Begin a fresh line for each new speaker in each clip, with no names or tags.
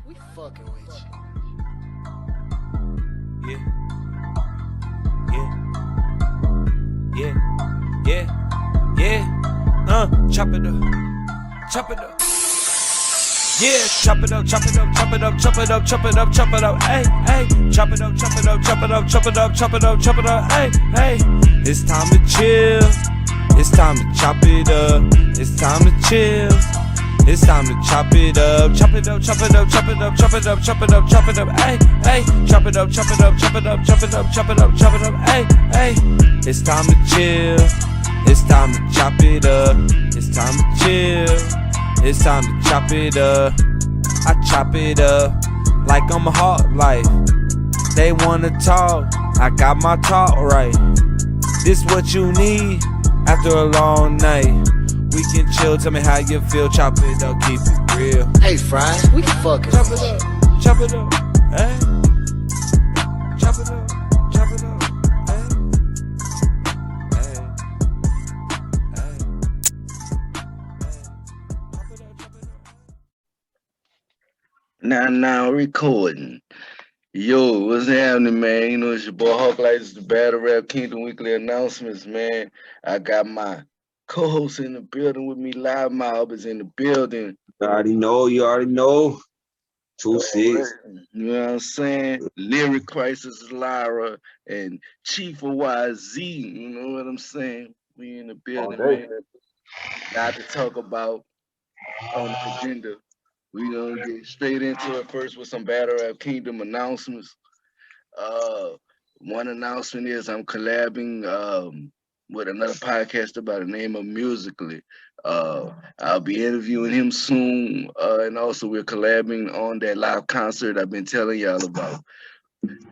We fucking with you.
Yeah, yeah, yeah, yeah, yeah. Chop it up, chop it up. Yeah, chop it up, chop it up, chop it up, chop it up, chop it up, chop it up, hey, hey. Chop it up, chop it up, chop it up, chop it up, chop it up, chop it up, hey, hey. It's time to chill. It's time to chop it up. It's time to chill. It's time to chop it up. Chop it up, chop it up, chop it up, chop it up, chop it up, chop it up, hey, hey. Chop it up, chop it up, chop it up, chop it up, chop it up, chop it up, hey, hey. It's time to chill. It's time to chop it up. It's time to chill. It's time to chop it up. I chop it up like I'm a Hawklyfe. They wanna talk, I got my talk right. This what you need after a long night. We can chill, tell me how you feel. Chop it up, keep it real.
Hey, Fries, we fucking
Chop
with
it
you.
up, chop it up, hey. Chop it up, chop it up, hey. Hey, hey, hey. Chop it up, chop it up.
Now recording. Yo, what's happening, man? You know, it's your boy Hawklyfe. It's the Battle Rap Kingdom Weekly Announcements, man. I got my co-host in the building with me. Live Mob is in the building.
You already know. Two
All
six.
right. You know what I'm saying? Lyric Crisis is Lyra and Chief of YZ. You know what I'm saying? We in the
All
building,
day.
man. Got to talk about on the agenda. We gonna get straight into it first with some Battle Rap Kingdom announcements. Uh, One announcement is I'm collabing with another podcaster by the name of Musically. I'll be interviewing him soon, and also we're collabing on that live concert I've been telling y'all about.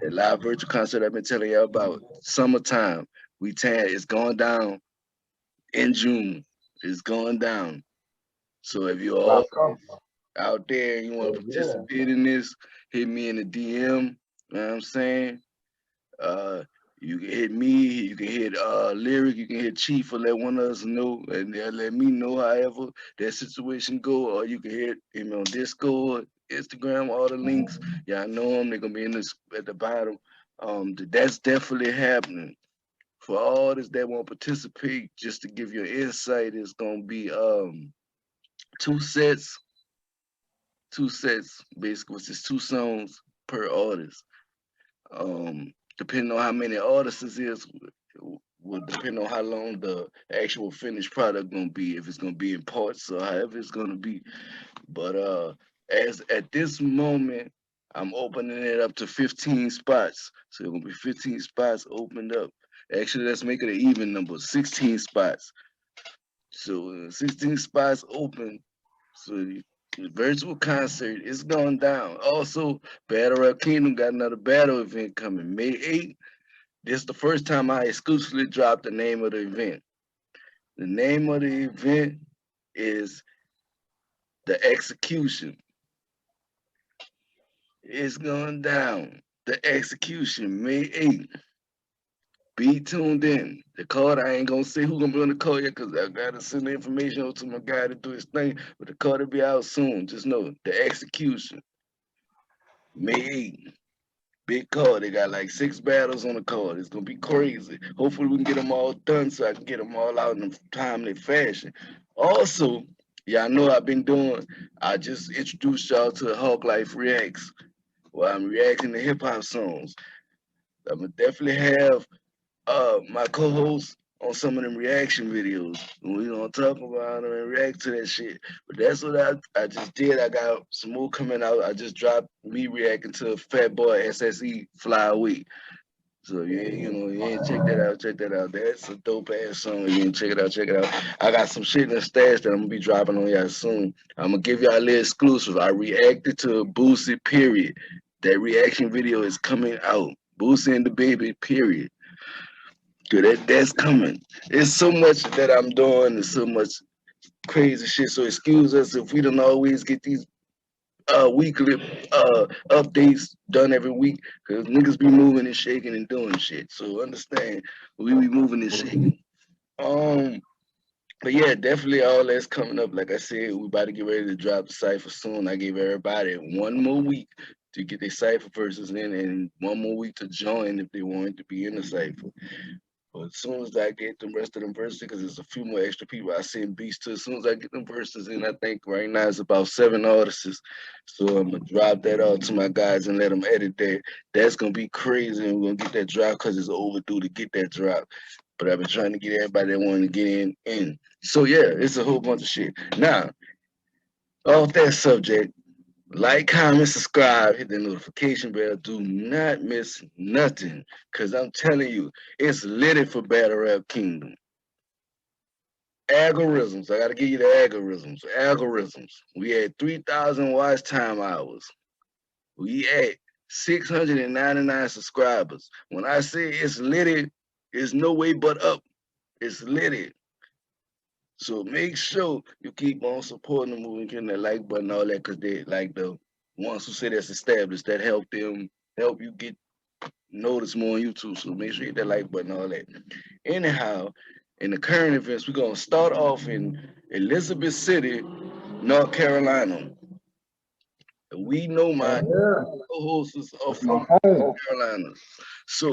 That live virtual concert I've been telling y'all about. Summertime. It's going down in June. It's going down. So if you're all out there and you want to
Yeah.
participate in this, hit me in the DM. You know what I'm saying? Uh, you can hit me, you can hit Lyric, you can hit Chief or let one of us know, and they'll let me know however that situation go, or you can hit him on Discord, Instagram, all the links. Yeah, I know them. They're gonna be in this at the bottom. That's definitely happening. For all this that won't participate, just to give you an insight, it's gonna be two sets, two sets, basically, which is two songs per artist. Depending on how many artists it is, will depend on how long the actual finished product gonna be. If it's gonna be in parts or however it's gonna be. But as at this moment, I'm opening it up to 15 spots. So it's gonna be 15 spots opened up. Actually, let's make it an even number, 16 spots. So 16 spots open. So the virtual concert is going down. Also, Battle Rap Kingdom got another battle event coming May 8th. This is the first time I exclusively dropped the name of the event. The name of the event is The Execution. It's going down. The Execution, May 8th. Be tuned in. The card, I ain't gonna say who gonna be on the card yet because I gotta send the information over to my guy to do his thing. But the card will be out soon. Just know The Execution, May 8th. Big card. They got like 6 battles on the card. It's gonna be crazy. Hopefully we can get them all done so I can get them all out in a timely fashion. Also, y'all know I've been doing. I just introduced y'all to Hawklyfe Reacts, where I'm reacting to hip hop songs. I'm gonna definitely have my co-host on some of them reaction videos. And we gonna talk about them and react to that shit. But that's what I just did. I got some more coming out. I just dropped me reacting to Fat Boy SSE Fly Away. So yeah, you ain't check that out, check that out. That's a dope ass song. You ain't check it out, check it out. I got some shit in the stash that I'm gonna be dropping on y'all soon. I'm gonna give y'all a little exclusive. I reacted to Boosie, period. That reaction video is coming out. Boosie and the Baby, period. Dude, that's coming. There's so much that I'm doing. There's so much crazy shit. So excuse us if we don't always get these weekly updates done every week because niggas be moving and shaking and doing shit. So understand we be moving and shaking. Um, But yeah, definitely all that's coming up. Like I said, we about to get ready to drop the cipher soon. I gave everybody 1 more week to get their cipher verses in, and 1 more week to join if they wanted to be in the cipher. But as soon as I get the rest of them verses, because there's a few more extra people I send beats to. As soon as I get them verses in, I think right now it's about 7 artists. So I'm gonna drop that all to my guys and let them edit that. That's gonna be crazy, and we're gonna get that drop because it's overdue to get that drop. But I've been trying to get everybody that wanted to get in. So yeah, it's a whole bunch of shit. Now, off that subject, like, comment, subscribe, hit the notification bell. Do not miss nothing. Cause I'm telling you, it's littered for Battle Rap Kingdom. Algorithms. I gotta give you the algorithms. Algorithms. We had 3,000 watch time hours. We had 699 subscribers. When I say it's littered, it's no way but up. It's littered. So make sure you keep on supporting the movie, hitting that like button, all that, cause they like the ones who say that's established, that help you get noticed more on YouTube. So make sure you hit that like button, all that. Anyhow, in the current events, we're gonna start off in Elizabeth City, North Carolina. We know my
Yeah,
co-hosts are
that's my
from
home.
Carolina. So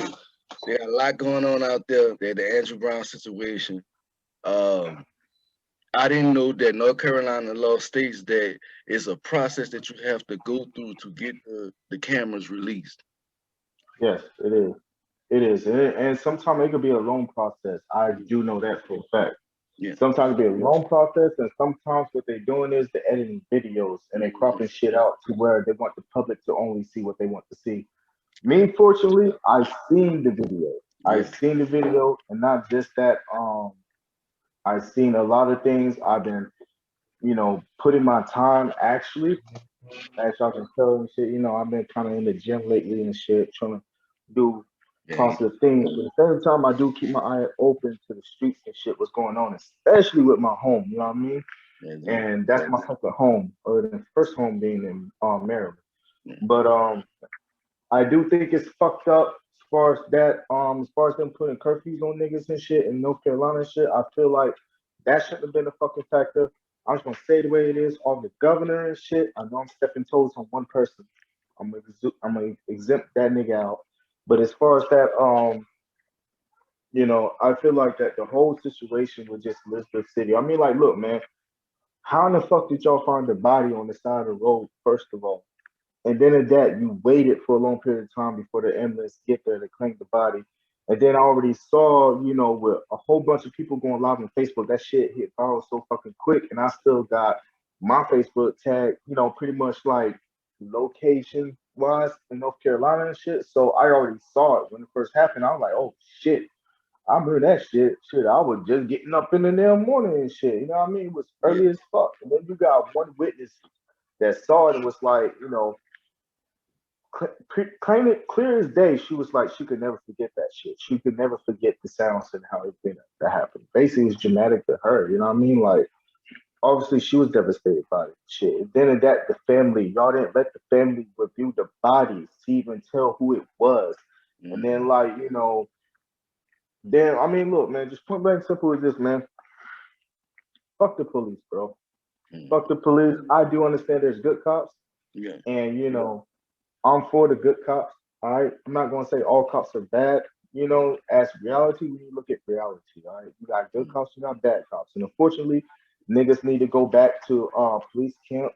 there's a lot going on out there. There's the Andrew Brown situation. Um, I didn't know that North Carolina law states that it's a process that you have to go through to get the cameras released.
Yes, it is. It is, and sometimes it could be a long process. I do know that for a fact.
Yeah.
Sometimes it be a long process, and sometimes what they're doing is they're editing videos and they
Mhm.
cropping shit out to where they want the public to only see what they want to see. Me, fortunately, I seen the video. I
Yeah.
seen the video, and not just that. I seen a lot of things. I've been, putting my time actually, as y'all can tell and shit. I've been kind of in the gym lately and shit, trying to do
Yeah.
positive things. But at the same time, I do keep my eye open to the streets and shit, what's going on, especially with my home. You know what I mean?
Yeah.
And that's my second home, or the first home being in Maryland.
Yeah.
But I do think it's fucked up as far as that. As far as them putting curfews on niggas and shit in North Carolina and shit. I feel like that shouldn't have been a fucking factor. I'm just gonna say the way it is. On the governor and shit. I know I'm stepping toes on one person. I'm gonna exempt that nigga out. But as far as that, I feel like that the whole situation with just Elizabeth City. I mean, like, look, man, how in the fuck did y'all find the body on the side of the road? First of all. And then at that, you waited for a long period of time before the ambulance get there to claim the body. And then I already saw, with a whole bunch of people going live on Facebook, that shit hit viral so fucking quick. And I still got my Facebook tag, pretty much like location wise in North Carolina and shit. So I already saw it when it first happened. I was like, oh shit, I remember that shit. Shit, I was just getting up in the damn morning and shit. You know what I mean? It was
Yeah.
early as fuck. And then you got one witness that saw it and was like, claim it clear as day. She was like, she could never forget that shit. She could never forget the sounds and how everything that happened. Basically, it's dramatic to her. You know what I mean? Like, obviously, she was devastated by it. Shit. And then in that, the family, y'all didn't let the family review the bodies to even tell who it was. And then,
Mhm.
like, then I mean, look, man, just point blank simple as this, man. Fuck the police, bro. Fuck
Mhm.
the police. I do understand there's good cops,
Yeah.
and I'm for the good cops. All right. I'm not gonna say all cops are bad. As reality, when you look at reality, all right, you got good
Mhm.
cops, you got bad cops. And unfortunately, niggas need to go back to police camp.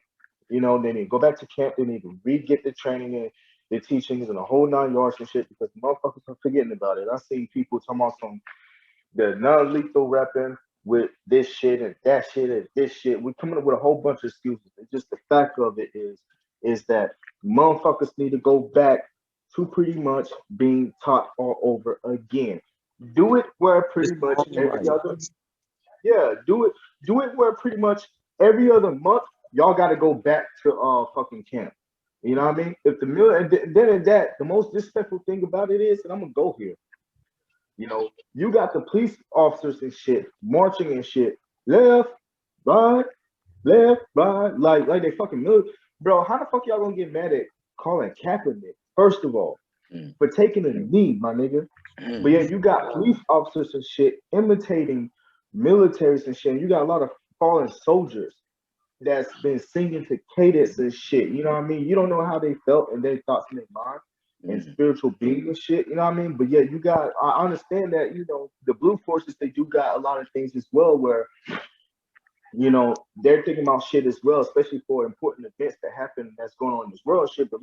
They need to go back to camp, they need to re-get the training and the teachings and the whole 9 yards and shit because motherfuckers are forgetting about it. I seen people talking about some the non-lethal weapon with this shit and that shit and this shit. We're coming up with a whole bunch of excuses. It's just the fact of it is that motherfuckers need to go back to pretty much being taught all over again. Do it where
It's
pretty much
all
every
right.
other do it where pretty much every other month y'all got to go back to fucking camp. You know what I mean? If the mill and then at that, the most disrespectful thing about it is, and I'm gonna go here. You got the police officers and shit marching and shit, left, right, left, right, like they fucking military. Bro, how the fuck y'all gonna get mad at Colin Kaepernick? First of all,
Mhm.
for taking a knee, my nigga. But yeah,
Mhm.
you got police officers and shit imitating. militaries and shit. You got a lot of fallen soldiers that's been singing to cadence and shit. You know what I mean? You don't know how they felt and their thoughts in their mind and
Mm.
spiritual being and shit. You know what I mean? But yeah, you got. I understand that. You know, the blue forces they do got a lot of things as well where they're thinking about shit as well, especially for important events that happen that's going on in this world shit. But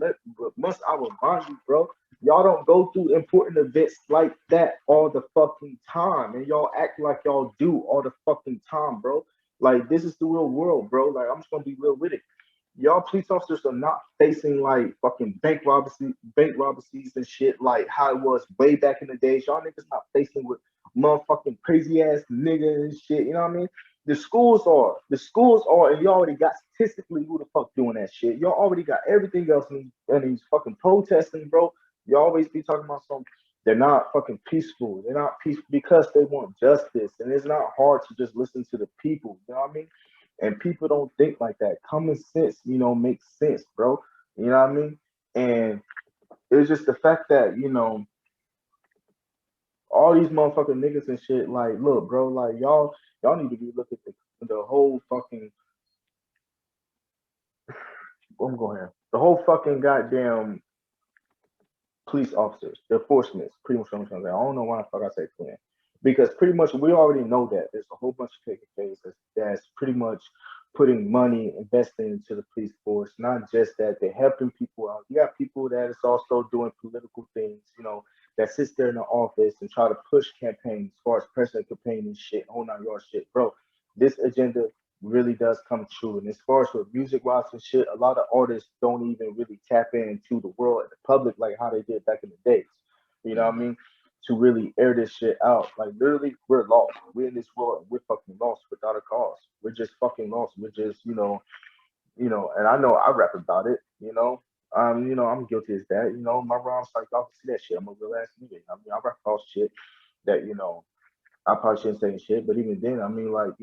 must I remind you, bro, y'all don't go through important events like that all the fucking time. And y'all act like y'all do all the fucking time, bro. Like this is the real world, bro. Like I'm just gonna be real with it. Y'all police officers are not facing like fucking bank robberies and shit like how it was way back in the days. Y'all niggas not facing with motherfucking crazy ass niggas and shit. You know what I mean? The schools are, and you already got statistically who the fuck doing that shit. Y'all already got everything else in these fucking protesting, bro. You always be talking about some. They're not fucking peaceful. They're not peaceful because they want justice, and it's not hard to just listen to the people. You know what I mean? And people don't think like that. Common sense, makes sense, bro. You know what I mean? And it's just the fact that all these motherfucking niggas and shit. Like, look, bro, like y'all need to be looking at the whole fucking. I'm going here. The whole fucking goddamn police officers, the enforcement, pretty much what I'm trying to say. I don't know why the fuck I say clean. Because pretty much we already know that there's a whole bunch of KKKs that's pretty much putting money, investing into the police force. Not just that, they're helping people out. You got people that is also doing political things, that sits there in the office and try to push campaigns as far as president campaign and shit, whole nine yard shit. Bro, this agenda really does come true. And as far as with music wise and shit, a lot of artists don't even really tap into the world and the public like how they did back in the days. You know what I
Mm.
mean? To really air this shit out. Like literally, we're lost. We're in this world and we're fucking lost without a cause. We're just fucking lost. We're just, and I know I rap about it. I'm guilty as that. My rhymes like y'all can see that shit. I'm a real ass nigga. I mean, I rap about shit that, I probably shouldn't say shit, but even then, I mean, like,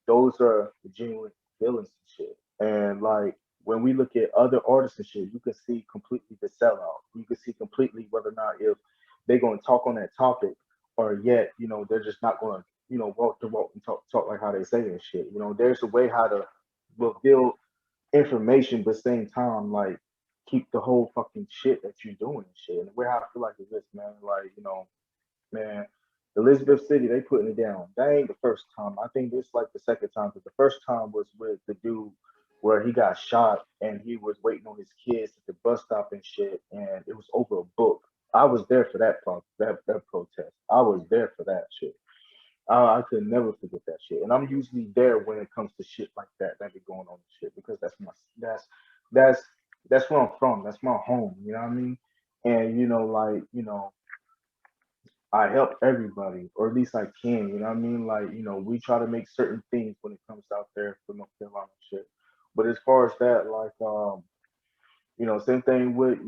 those are the genuine feelings and shit. And like, when we look at other artists and shit, you can see completely the sellout. You can see completely whether or not if they're going to talk on that topic, or yet, they're just not going to, walk the walk and talk like how they say and shit. There's a way how to reveal information, but same time, like, keep the whole fucking shit that you're doing and shit. And the way I feel like is this, man, like, man, Elizabeth City, they putting it down. That ain't the first time. I think this like the second time. But the first time was with the dude where he got shot and he was waiting on his kids at the bus stop and shit, and it was over a book. I was there for that protest. I was there for that shit. I could never forget that shit. And I'm usually there when it comes to shit like that be going on and shit because that's that's where I'm from. That's my home. You know what I mean? And like I help everybody, or at least I can. You know what I mean? Like, we try to make certain things when it comes out there for North Carolina shit. But as far as that, like, same thing with,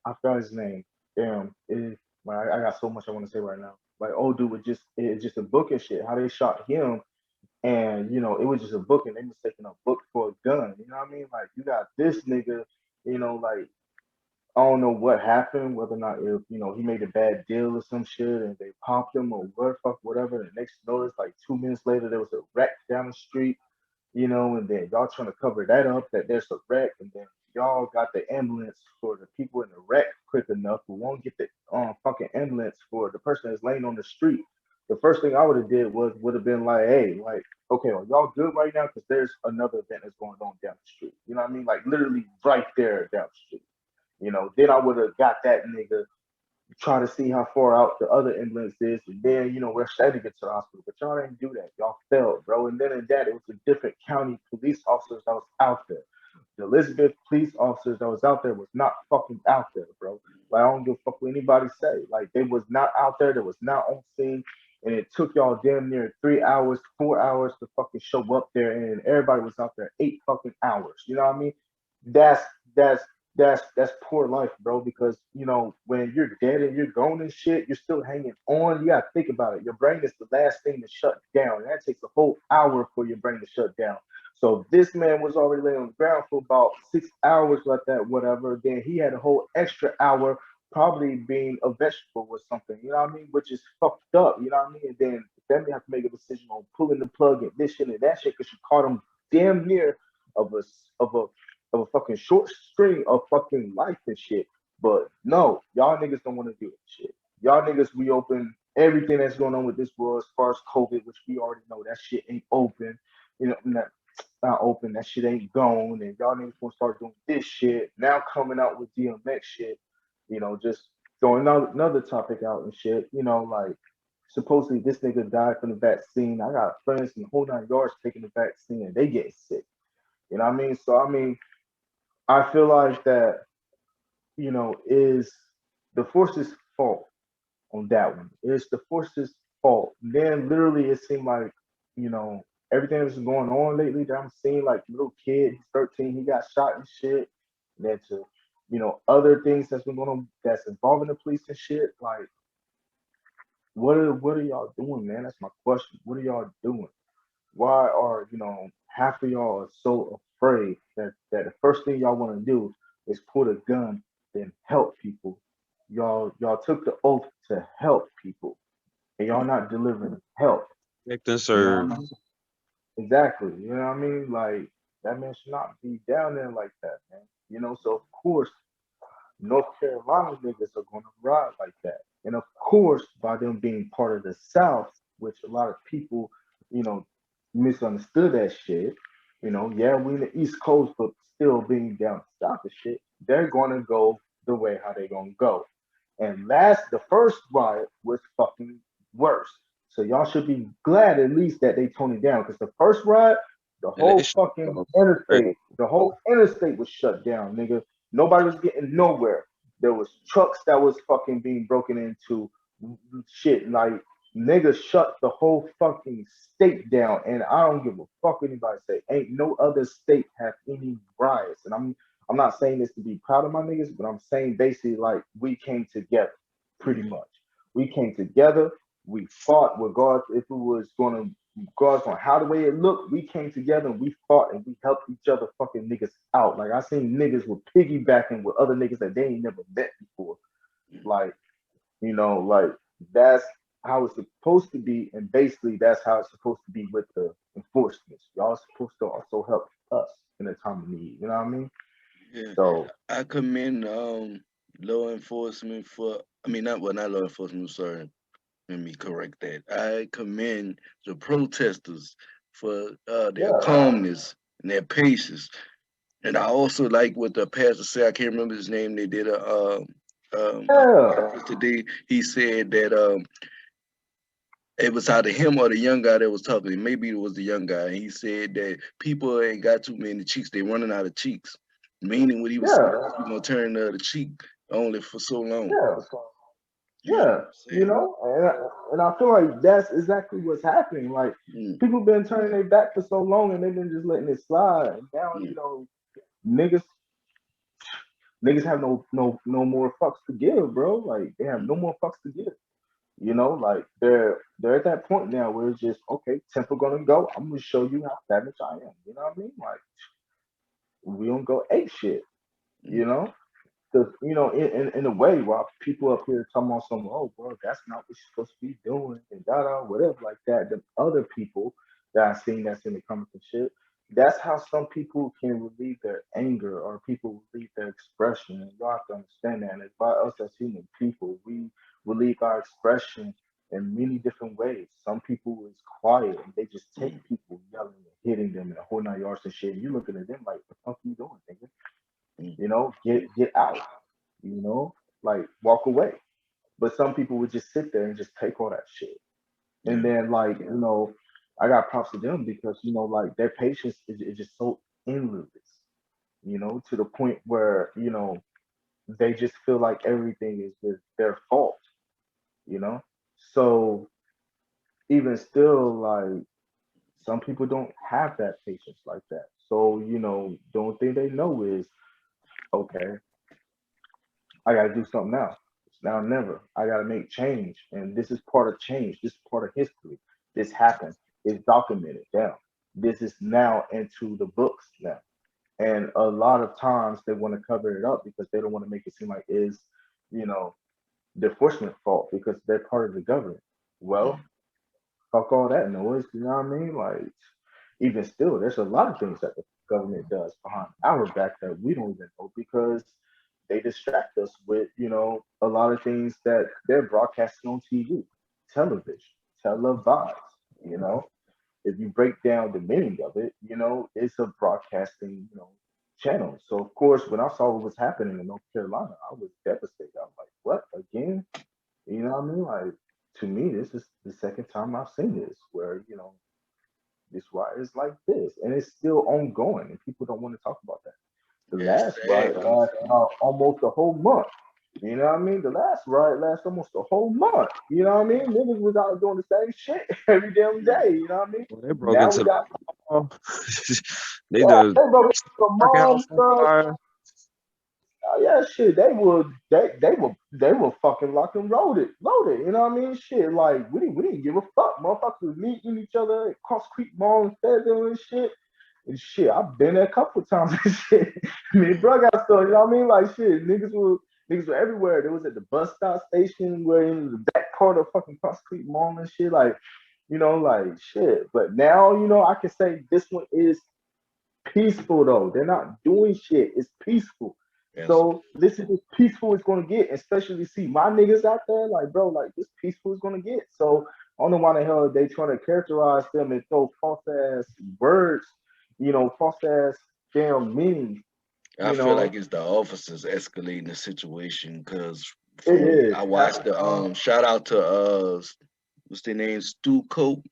I forgot his name. Damn, I got so much I want to say right now. Like, old dude was it's just a book and shit. How they shot him, and it was just a book, and they mistaken a book for a gun. You know what I mean? Like, you got this nigga, like I don't know what happened, whether or not if he made a bad deal or some shit and they popped him or what fuck whatever. And the next notice, like 2 minutes later, there was a wreck down the street, and then y'all trying to cover that up that there's a wreck, and then y'all got the ambulance for the people in the wreck quick enough, but won't get the fucking ambulance for the person that's laying on the street. The first thing I would have did would have been like, hey, like, okay, are y'all good right now? Because there's another event that's going on down the street. You know what I mean? Like literally right there down the street. Then I would have got that nigga, try to see how far out the other ambulance is, and then rush that nigga to the hospital. But y'all didn't do that. Y'all failed, bro. And then in that, it was a different county police officers that was out there. The Elizabeth police officers that was out there was not fucking out there, bro. Like I don't give a fuck what anybody say. Like they was not out there. They was not on scene. And it took y'all damn near 3 hours, 4 hours to fucking show up there, and everybody was out there 8 fucking hours. You know what I mean? That's that's that's poor life, bro. Because when you're dead and you're gone and shit, you're still hanging on. You gotta think about it. Your brain is the last thing to shut down. And that takes a whole hour for your brain to shut down. So this man was already laying on the ground for about 6 hours, like that, whatever. Then he had a whole extra hour, probably being a vegetable or something. You know what I mean? Which is fucked up. You know what I mean? And then family have to make a decision on pulling the plug and this shit and that shit because you caught them damn near of a of a of a fucking short string of fucking life and shit. But no, y'all niggas don't want to do that shit. Y'all niggas reopen everything that's going on with this world as far as COVID, which we already know that shit ain't open. You know, not open. That shit ain't gone, and y'all niggas gonna start doing this shit now. Coming out with DMX shit, just throwing out another topic out and shit. Like supposedly this nigga died from the vaccine. I got friends in the whole 9 yards taking the vaccine, and they getting sick. You know what I mean? So I mean, I feel like that. Is the force's fault on that one. It's the force's fault. Then literally it seemed like, you know, everything that's going on lately that I'm seeing, like little kid, he's 13, he got shot and shit. And then to, other things that's been going on that's involving the police and shit. Like, what are y'all doing, man? That's my question. What are y'all doing? Why are, half of y'all so afraid that the first thing y'all want to do is pull a gun and help people? Y'all took the oath to help people, and y'all not delivering help.
Protect and
You know
serve.
what I mean? Exactly. You know what I mean? Like that man should not be down there like that, man. So of course North Carolina niggas are gonna ride like that. And of course, by them being part of the South, which a lot of people, you know, misunderstood that shit. Yeah, we in the East Coast, but still being down south and shit, they're gonna go the way how they gonna go. And the first riot was fucking worse. So y'all should be glad at least that they toned it down because the first riot, the
And
whole
it's
fucking
right.
interstate was shut down, nigga. Nobody was getting nowhere. There was trucks that was fucking being broken into, shit like niggas shut the whole fucking state down, and I don't give a fuck what anybody say. Ain't no other state have any riots, and I'm not saying this to be proud of my niggas, but I'm saying basically like we came together, pretty much. We came together. We fought regardless if it was gonna regardless on how the way it looked. We came together and we fought and we helped each other fucking niggas out. Like I seen niggas with piggybacking with other niggas that they ain't never met before. Like like that's how it's supposed to be, and basically that's how it's supposed to be with the enforcement. Y'all supposed to also help us in a time of need. You know what I mean?
Yeah,
So
I commend law enforcement for. I mean, not law enforcement. Sorry, let me correct that. I commend the protesters for their
yeah,
calmness and their patience. And I also like what the pastor said. I can't remember his name. They did a
yeah,
conference today. He said that it was either him or the young guy that was talking. Maybe it was the young guy. He said that people ain't got too many cheeks. They running out of cheeks. Meaning what he was saying,
yeah,
we're gonna turn the cheek only for so long.
yeah.
You know what
Yeah,
I'm saying?
and I feel like that's exactly what's happening. Like
Mm,
people been turning their back for so long, and they've been just letting it slide. And now,
mm,
niggas, niggas have no more fucks to give, bro. Like they have
mm,
no more fucks to give. Like they're at that point now where it's just okay, Temple gonna go. I'm gonna show you how savage I am. You know what I mean? Like we don't go ape shit.
mm,
You know? Because in a way, while people up here talking about some, oh, bro, that's not what you're supposed to be doing, and da da, whatever like that. The other people that I've seen that's in the comments and shit, that's how some people can relieve their anger or people relieve their expression. And y'all have to understand that. And it's by us as human people, we relieve our expression in many different ways. Some people is quiet and they just take
mm,
people yelling and hitting them and a whole 9 yards and shit. And you looking at them like, what the fuck you doing, nigga?
mm,
Get out, like walk away. But some people would just sit there and just take all that shit. And
yeah.
then like, I got props to them because, like their patience is just so endless, to the point where, they just feel like everything is just their fault, you know? So even still, like some people don't have that patience like that. So, the only thing they know is, okay, I got to do something now. It's now or never. I got to make change. And this is part of change. This is part of history. This happened. It's documented down. This is now into the books now. And a lot of times they want to cover it up because they don't want to make it seem like it's, you know, the enforcement fault because they're part of the government. Well,
Mm,
fuck all that noise. You know what I mean? Like, even still, there's a lot of things that the government does behind our back that we don't even know because they distract us with, a lot of things that they're broadcasting on TV, television, televised. You know, if you break down the meaning of it, it's a broadcasting, channel. So of course, when I saw what was happening in North Carolina, I was devastated. I was like, what again? You know what I mean? Like, to me, this is the second time I've seen this where, this riot is like this, and it's still ongoing, and people don't want to talk about that. The
It's
last
sad.
riot lasted almost a whole month. You know what I mean? The last riot lasted almost a whole month. You know what I mean? Niggas was out doing the same shit every damn day. You know what I mean?
Well, they broke
Now we
into the
got
mall. They
yeah,
the
they broke into the
parking
mall,
house on
bro.
fire.
Oh, yeah, shit. They were fucking lock and loaded. You know what I mean? Shit, like we didn't give a fuck. Motherfuckers was meeting each other at Cross Creek Mall and Fayetteville and shit. And shit, I've been there a couple of times and shit. I mean, bro got stuff, you know what I mean? Like shit, niggas were everywhere. There was at the bus stop station, where in the back part of fucking Cross Creek Mall and shit. Like, like shit. But now, I can say this one is peaceful though. They're not doing shit. It's peaceful.
Yes.
So this is as peaceful it's gonna get, especially see my niggas out there, like bro, like this peaceful is gonna get. So I don't know why the hell they trying to characterize them and throw false ass words, false ass damn meanings,
I
you
feel
know.
like it's the officers escalating the situation because
It
from
is.
I watched the shout out to what's their name, Stu Cope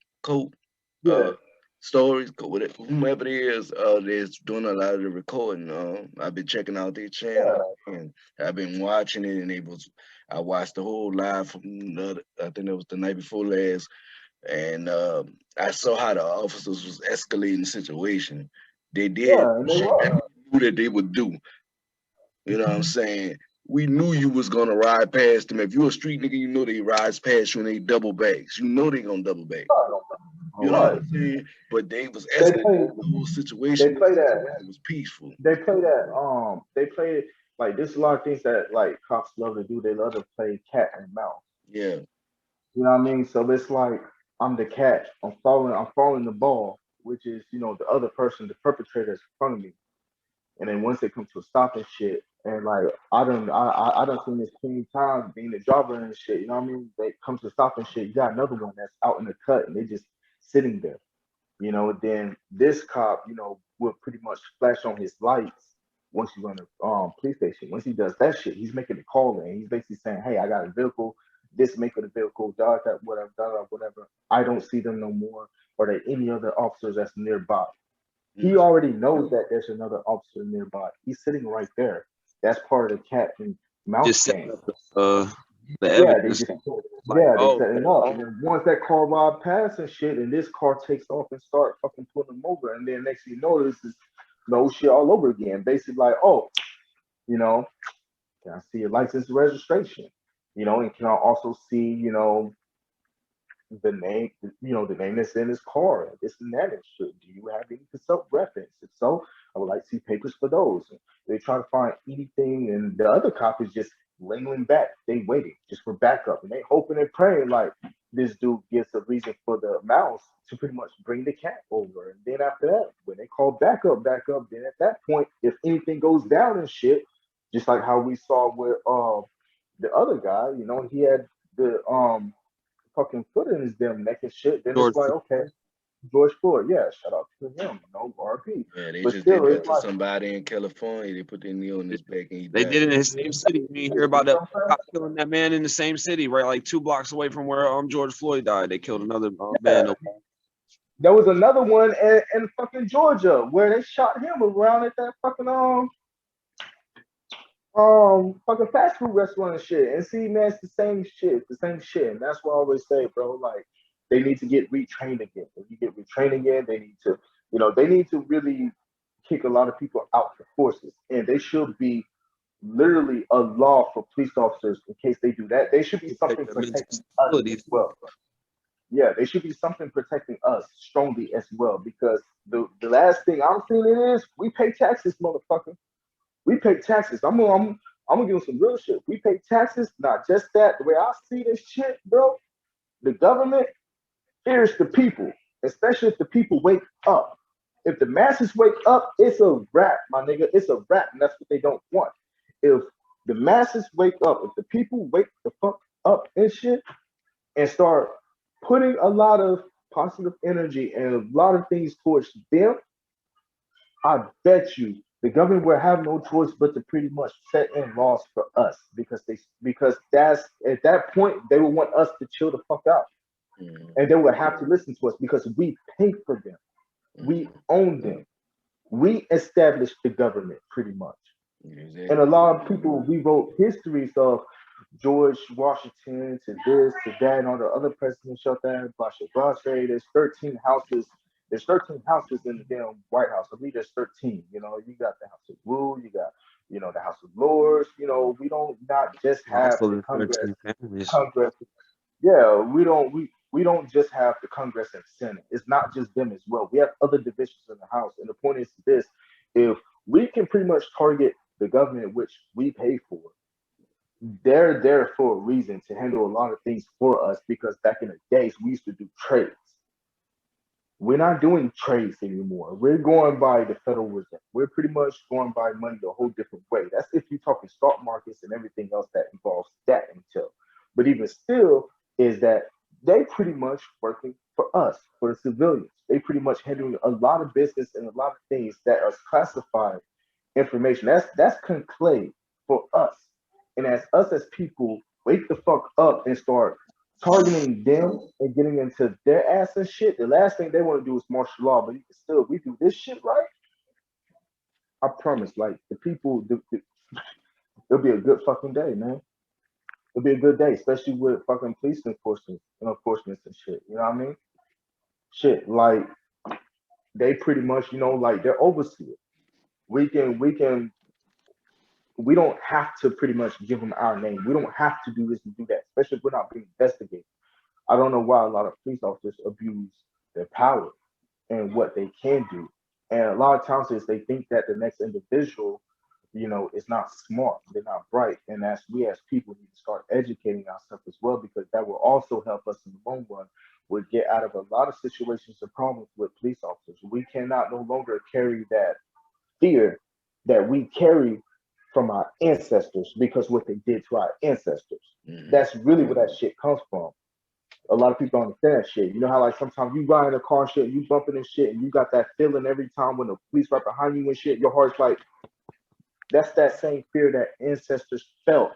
Yeah,
stories, whatever, whomever it is, that's doing a lot of the recording. I've been checking out their channel
yeah,
and I've been watching it, and I watched the whole live from I think it was the night before last, and I saw how the officers was escalating the situation. They did
yeah, and they
shit that
were.
they knew that they would do. You know what I'm saying? We knew you was gonna ride past them. If you're a street nigga, you know they rides past you and they double bags. You know they gonna double back.
All
You know what
right.
I'm saying? But they was
They
escalating
play
the whole
they
situation.
play that
It was peaceful.
they play like there's a lot of things that like cops love to do. They love to play cat and mouse.
Yeah.
You know what I mean? So it's like I'm the cat. I'm following the ball, which is, the other person, the perpetrator is in front of me. And then once they come to a stop and shit, and like I done seen this 20 times being the driver and shit, you know what I mean? They come to a stop and shit, you got another one that's out in the cut and they just sitting there. Then this cop, will pretty much flash on his lights once he's on the police station. Once he does that shit, he's making a call and he's basically saying, hey, I got a vehicle, this make of the vehicle, that, whatever, whatever. I don't see them no more. Or there any other officers that's nearby. He
Mm.
already knows that there's another officer nearby. He's sitting right there. That's part of the cat and mouse
Just setting
game.
up the
Yeah, they
evidence.
just
Like,
they
oh,
setting up, and then once that car ride past and shit, and this car takes off and start fucking pulling them over, and then next thing you know, this is no shit all over again. Basically, like, oh, you know, can I see your license and registration? And can I also see, the name, the name that's in his car, this and that and shit. Do you have any consult reference? If so, I would like to see papers for those. And they try to find anything, and the other cop is just lingering back. They waiting just for backup, and they hoping and praying like this dude gets a reason for the mouse to pretty much bring the cat over. And then after that, when they call backup, then at that point, if anything goes down and shit, just like how we saw with the other guy, he had the fucking foot in his damn neck and shit, then
George,
it's like, okay, George Floyd, yeah, shout out to him, RP.
Yeah, they
But
just did
still,
that
it's
to
like,
somebody in California. They put their knee on his back and he
they
died.
did it in the same city. You hear about that cop killing that man in the same city, right? Like 2 blocks away from where George Floyd died. They killed another man.
yeah. There was another one in fucking Georgia where they shot him around at that fucking fast food restaurant and shit. And see, man, it's the same shit. And that's what I always say, bro. Like, they need to get retrained again. If you get retrained again, they need to really kick a lot of people out the forces. And they should be literally a law for police officers in case they do that. They should be something protecting us as well. Yeah, they should be something protecting us strongly as well. Because the last thing I'm seeing is we pay taxes, motherfucker. We pay taxes. I'm gonna give them some real shit. We pay taxes, not just that. The way I see this shit, bro, the government, Here's the people, especially if the people wake up. If the masses wake up, it's a wrap, my nigga. It's a wrap, and that's what they don't want. If the masses wake up, if the people wake the fuck up and shit, and start putting a lot of positive energy and a lot of things towards them, I bet you the government will have no choice but to pretty much set in laws for us because that's at that point they will want us to chill the fuck out and they will have to listen to us because we pay for them, we own them, we established the government pretty much. And a
Exactly.
lot of people rewrote histories of George Washington to this to that and all the other presidents shut down. Blah blah. There's 13 houses. There's 13 houses in the damn White House. I believe there's 13. You know, you got the House of Rule. You got the House of Lords. You know, we don't not just have
Also
the
the
Congress.
13 families.
Congress. Yeah, we don't just have the Congress and Senate. It's not just them as well. We have other divisions in the House. And the point is this: if we can pretty much target the government which we pay for, they're there for a reason to handle a lot of things for us because back in the days we used to do trades. We're not doing trades anymore. We're going by the Federal Reserve. We're pretty much going by money a whole different way. That's if you're talking stock markets and everything else that involves that until. But even still, is that they pretty much working for us, for the civilians. They pretty much handling a lot of business and a lot of things that are classified information. That's conclave for us. And as us as people wake the fuck up and start targeting them and getting into their ass and shit, the last thing they want to do is martial law. But even still, if we do this shit right, I promise, like the people, it'll be a good fucking day, man. It'll be a good day, especially with fucking police enforcement and enforcement and shit. You know what I mean? Shit, like they pretty much, like they're overseers. We can we don't have to pretty much give them our name. We don't have to do this and do that, especially if we're not being investigated. I don't know why a lot of police officers abuse their power and what they can do. And a lot of times is they think that the next individual, is not smart, they're not bright. And as we as people need to start educating ourselves as well, because that will also help us in the long run. We'll get out of a lot of situations and problems with police officers. We cannot no longer carry that fear that we carry from our ancestors because what they did to our ancestors. That's really where that shit comes from. A lot of people don't understand that shit. You know how like sometimes you ride in a car shit, you bumping and shit, and you got that feeling every time when the police right behind you and shit, your heart's like, that's that same fear that ancestors felt.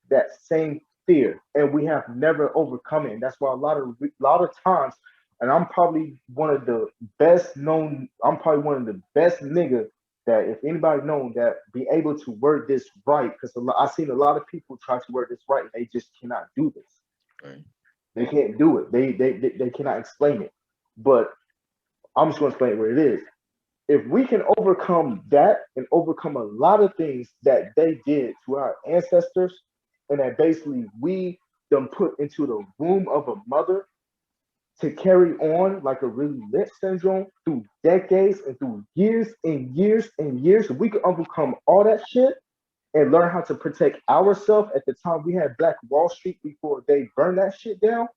That same fear. And we have never overcome it. And that's why a lot of times, and I'm probably one of the best niggas that if anybody known that be able to word this right, because I've seen a lot of people try to word this right and they just cannot do this.
Right.
They can't do it. They cannot explain it. But I'm just going to explain it where it is. If we can overcome that and overcome a lot of things that they did to our ancestors, and that basically we them put into the womb of a mother to carry on like a really lit syndrome through decades and through years and years and years, if we could overcome all that shit and learn how to protect ourselves at the time we had Black Wall Street before they burned that shit down,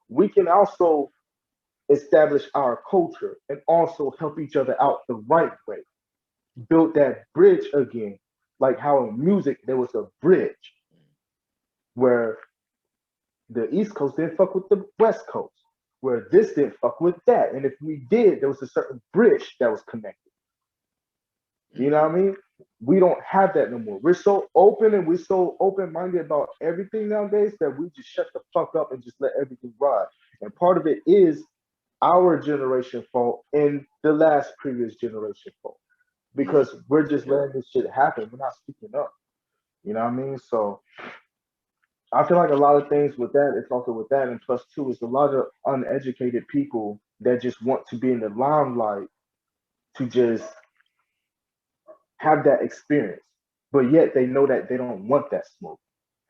we can also establish our culture and also help each other out the right way. Build that bridge again, like how in music there was a bridge where the East Coast didn't fuck with the West Coast, where this didn't fuck with that. And if we did, there was a certain bridge that was connected. You know what I mean? We don't have that no more. We're so open and we're so open minded about everything nowadays that we just shut the fuck up and just let everything ride. And part of it is our generation fault and the last previous generation fault because we're just letting this shit happen. We're not speaking up. You know what I mean? So I feel like a lot of things with that, it's also with that. And plus, two, is a lot of uneducated people that just want to be in the limelight to just have that experience. But yet they know that they don't want that smoke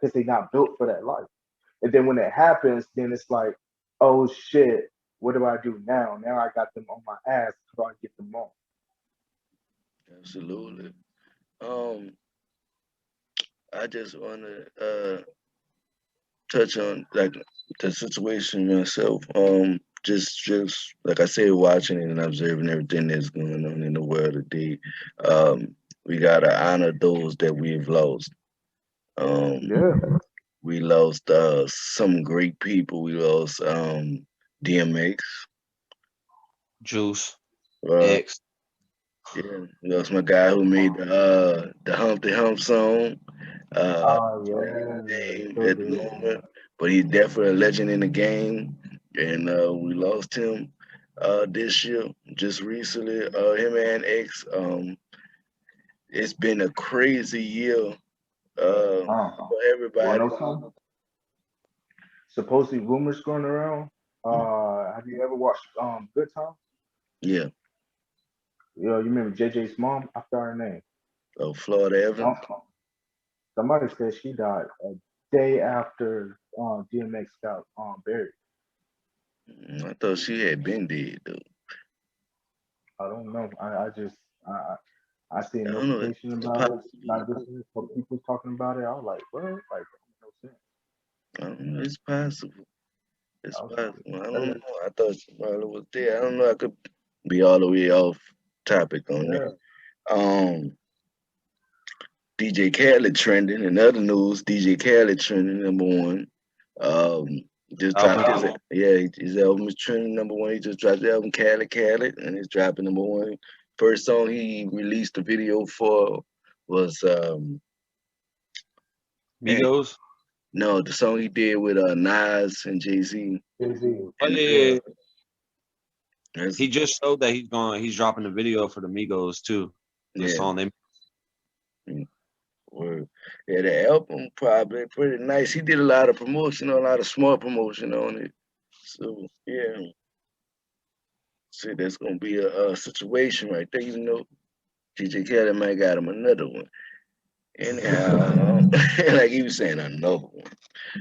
because they're not built for that life. And then when it happens, then it's like, oh shit, what do I do now? Now I got them on my ass. How do I get them on?
Absolutely. Um, I just wanna touch on like the situation myself. Just like I said, watching it and observing everything that's going on in the world today. Um, we gotta honor those that we've lost. Um,
Yeah.
we lost some great people. We lost DMX.
Juice,
Uh,
X.
yeah, we lost my guy who made the Humpty Hump song.
Oh yeah.
Name
Sure
at the
did.
moment, but he's definitely a legend in the game, and we lost him this year, just recently. Him and X. It's been a crazy year for
You wanna
everybody.
know something? Supposedly rumors going around. Have you ever watched Good Times?
Yeah,
You know, you remember JJ's mom? I forgot her name.
Florida Evans.
Some, somebody said she died a day after DMX got buried.
I thought she had been dead though.
I don't know. I just I see a
I don't know.
notification
It's
about it.
possible.
Not listening to people talking about it. I was like, what? Like, no sense.
I don't know. It's possible. It's
I was like,
possible. I don't
crazy.
know. I thought she probably was dead. I don't know. I could be all the way off topic on
Yeah.
that. DJ Khaled trending. In other news, DJ Khaled trending #1. Um, just dropped
Album.
his album is trending #1. He just dropped the album Khaled, and it's dropping #1. First song he released the video for was dang,
Migos.
no, the song he did with Nas and Jay Z.
Jay-Z.
Oh
And
yeah, yeah, yeah.
that's
He just showed that he's dropping the video for the Migos too. The
yeah.
song they
Mm, word. Yeah, the album probably pretty nice. He did a lot of promotion, a lot of smart promotion on it. So yeah, see, that's gonna be a situation right there. You know, DJ Khaled might got him another one. Anyhow, like he was saying, another one.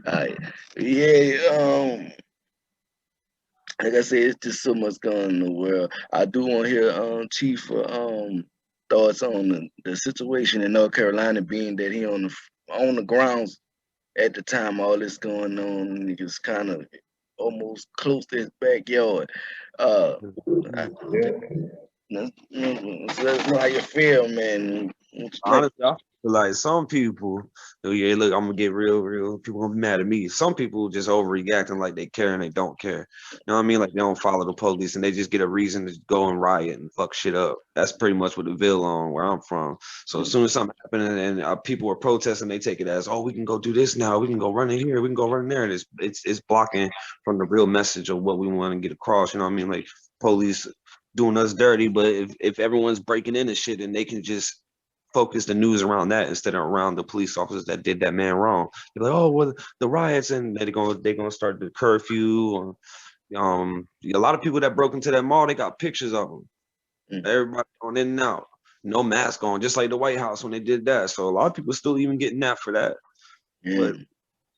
Alright. Yeah, like I said, it's just so much going on in the world. I do want to hear Chief thoughts on the situation in North Carolina, being that he on the grounds at the time all this going on, and he was kind of almost close to his backyard. Uh, I,
Yeah.
so let us know how you feel, man. Like,
honestly, I feel like some people, oh, yeah, look, I'm gonna get real. People gonna be mad at me. Some people just overreacting like they care and they don't care. You know what I mean? Like they don't follow the police and they just get a reason to go and riot and fuck shit up. That's pretty much what the Ville on where I'm from. So as soon as something happened and people are protesting, they take it as, oh, we can go do this now. We can go run in here. We can go run in there. And it's blocking from the real message of what we want to get across. You know what I mean? Like police doing us dirty, but if everyone's breaking in and shit, then they can just focus the news around that instead of around the police officers that did that man wrong. They're like, oh, well, the riots and they're gonna start the curfew. Or, a lot of people that broke into that mall, they got pictures of them.
mm,
Everybody going in and out, no mask on, just like the White House when they did that. So a lot of people still even getting that for that.
yeah,
But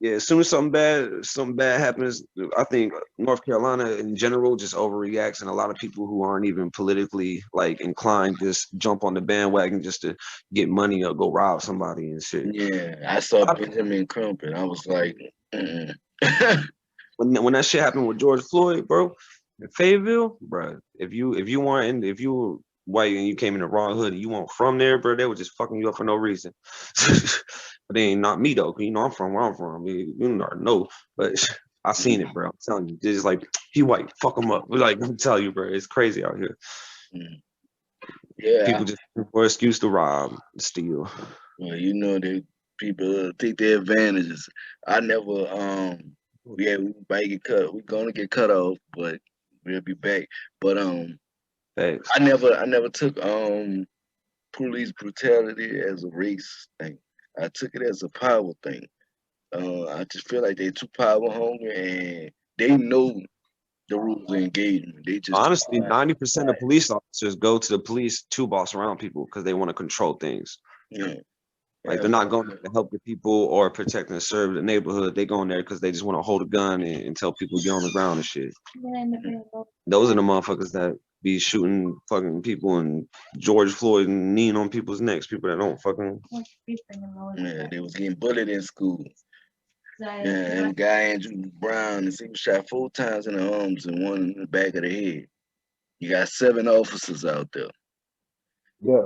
yeah, as soon as something bad happens, I think North Carolina in general just overreacts, and a lot of people who aren't even politically like inclined just jump on the bandwagon just to get money or go rob somebody and shit.
yeah. I saw Benjamin Crumpet. I was like, mm.
When that shit happened with George Floyd, bro, in Fayetteville, bro, if you were white and you came in the wrong hood and you weren't from there, bro, they were just fucking you up for no reason. But they ain't not me though, 'cause you know I'm from where I'm from. You already know, but I seen it, bro. I'm telling you, it's like he white, fuck him up. Like I'm telling you, bro, it's crazy out here.
Mm. Yeah,
People just look for an excuse to rob, steal.
well, you know that people take their advantages. I never, yeah, we might get cut. We're gonna get cut off, but we'll be back. But
Thanks.
I never took police brutality as a race thing. I took it as a power thing. I just feel like they're too power hungry and they know the rules of engagement. They just too
Honestly, 90% of police officers go to the police to boss around people because they want to control things.
you know.
Like
Yeah,
they're not going there to help the people or protect and serve the neighborhood. They go in there because they just want to hold a gun and tell people to get on the ground and shit. Those are the motherfuckers that be shooting fucking people and George Floyd and kneeing on people's necks. People that don't fucking.
yeah, they was getting bullied in school. Yeah, and guy Andrew Brown, he was shot 4 times in the arms and 1 in the back of the head. You got 7 officers out there.
Yeah,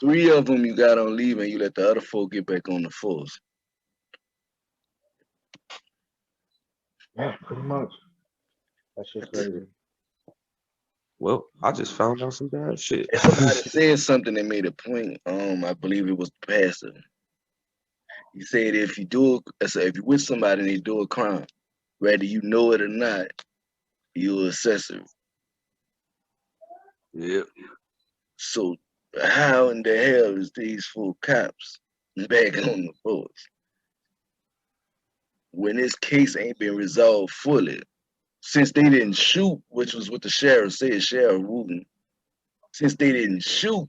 3 of them you got on leave, and you let the other 4 get back on the force.
yeah, pretty much. That shit's crazy.
Well, I just found out some bad shit.
And somebody said something that made a point. I believe it was the pastor. He said if if you with somebody and they do a crime, whether you know it or not, you're accessory.
Yep.
So how in the hell is these 4 cops back on the force when this case ain't been resolved fully? Since they didn't shoot, which was what the sheriff said, Sheriff Wooten, since they didn't shoot,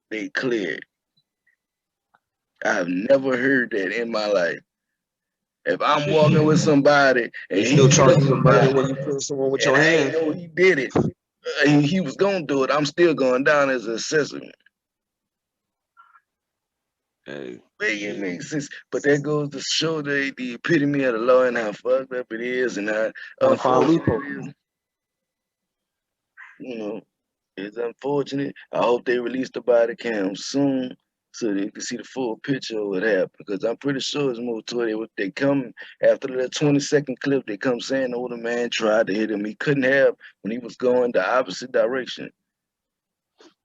they cleared. I've never heard that in my life. If I'm walking with somebody and
They
he
still
kills
charge you with murder when
somebody
you kill someone with
and
your
I ain't
hand.
know he did it, he was gonna do it, I'm still going down as an accessory.
Hey,
It makes sense, but that goes to show the epitome of the law and how fucked up it is, and how
trying to find
unfortunate
loopholes.
it is. You know, it's unfortunate. I hope they release the body cam soon so they can see the full picture of what happened. Because I'm pretty sure it's more to it. They come after the 20-second clip. They come saying, "Oh, the man tried to hit him. He couldn't have when he was going the opposite direction."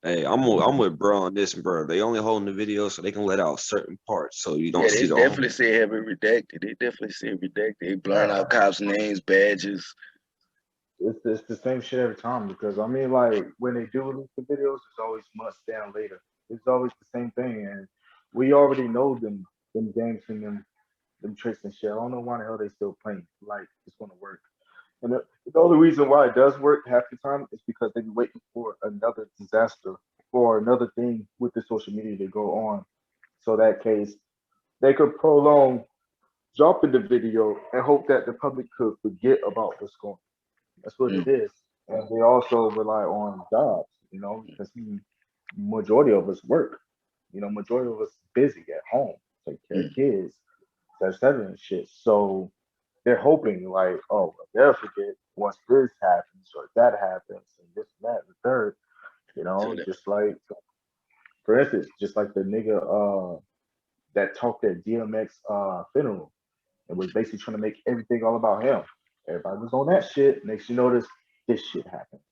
Hey, I'm with bro on this, bro. They only holding the video so they can let out certain parts so you don't
Yeah, they
see the
definitely
whole.
say have it redacted. They definitely say redacted. They blurring
Yeah,
out cops' names, badges.
it's the same shit every time because I mean, like when they do release the videos, it's always months down later. It's always the same thing, and we already know them games and them tricks and shit. I don't know why the hell they still playing like it's gonna work. And the only reason why it does work half the time is because they be waiting for another disaster or another thing with the social media to go on. So that case, they could prolong dropping the video and hope that the public could forget about what's going on. That's what
Mm,
it is. And they also rely on jobs, because majority of us work. Majority of us busy at home, take care of
mm.
kids, that's that and shit. So they're hoping like, oh, they'll forget once this happens or that happens and this and that and the third.
So that,
Just like for instance, just like the nigga that talked at DMX funeral and was basically trying to make everything all about him. Everybody was on that shit. Next you notice this shit happens.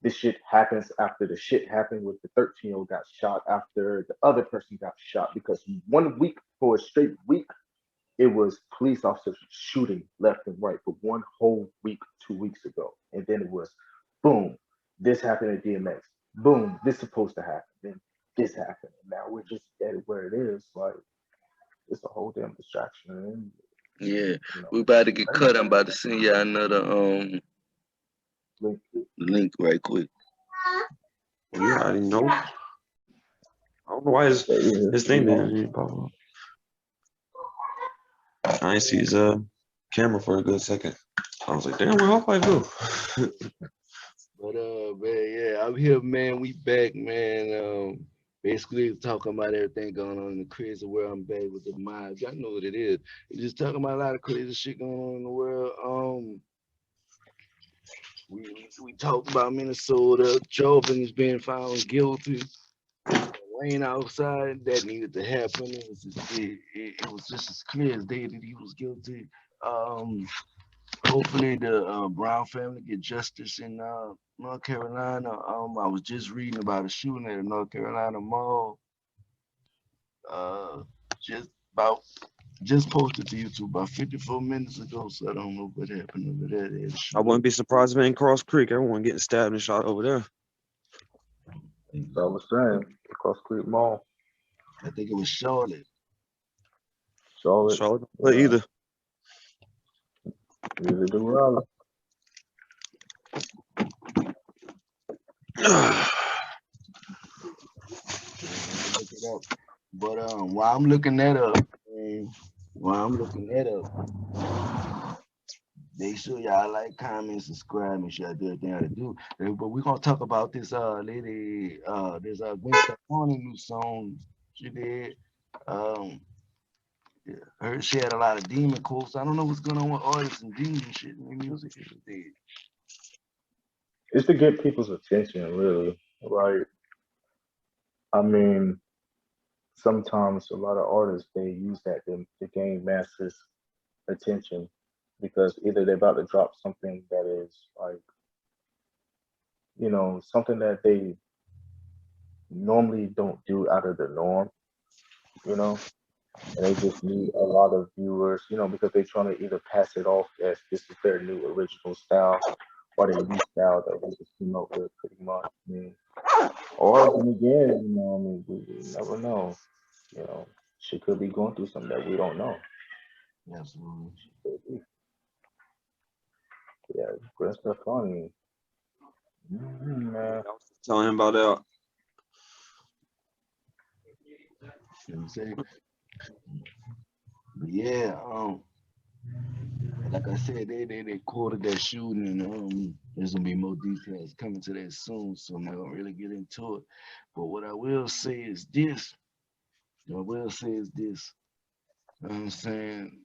This shit happens after the shit happened with the 13-year-old got shot after the other person got shot because 1 week for a straight week it was police officers shooting left and right for one whole week 2 weeks ago. And then it was boom, this happened at DMX. Boom, this supposed to happen. Then this happened. And now we're just at where it is. Like it's a whole damn distraction. And
yeah,
you know,
we about to get
crazy.
cut. I'm about to send you another
Like,
link right quick.
You already know. I don't know why
but yeah,
his name didn't pop up. I ain't see his camera for a good second. I was like, damn, where Hawklyfe go?
But man, yeah, I'm here, man. We back, man. Basically talking about everything going on in the crazy world. I'm back with the mind. Y'all know what it is. We're just talking about a lot of crazy shit going on in the world. We talked about Minnesota. Chauvin is being found guilty. Rain outside that needed to happen. It was just as clear as day that he was guilty. Um, Hopefully the Brown family get justice in North Carolina. I was just reading about a shooting at a North Carolina mall. Uh, just about just posted to YouTube about 54 minutes ago, so I don't know what happened over there. They had a
I
shooting.
wouldn't be surprised if it ain't Cross Creek. Everyone getting stabbed and shot over there.
that's what I was saying. Across Creek Mall,
I think it was Charlotte.
Charlotte,
Charlotte don't play either.
either do Raleigh.
Look it up. But while I'm looking that up, while I'm looking that up, make sure y'all like, comment, subscribe, make sure I do everything I do. But we're gonna talk about this lady, this Gwen Stefani new song she did. Um, Yeah, I heard she had a lot of demon quotes. I don't know what's going on with artists and demon shit in their music these days.
It's to get people's attention, really. Like, I mean, sometimes a lot of artists they use that to gain masses attention because either they're about to drop something that is like, something that they normally don't do out of the norm, you know, and they just need a lot of viewers, because they're trying to either pass it off as this is their new original style or their new style that they just came up with pretty much. I mean, or then again, I mean, we never know. You know, she could be going through something that we don't know.
Absolutely.
Yeah, Gwen Stefani.
Yeah,
Man.
I was just telling him about that.
You know what I'm saying? But yeah, like I said, they quoted that shooting, and there's gonna be more details coming to that soon, so I'm not gonna really get into it. But what I will say is this. What I will say is this. You know what I'm saying?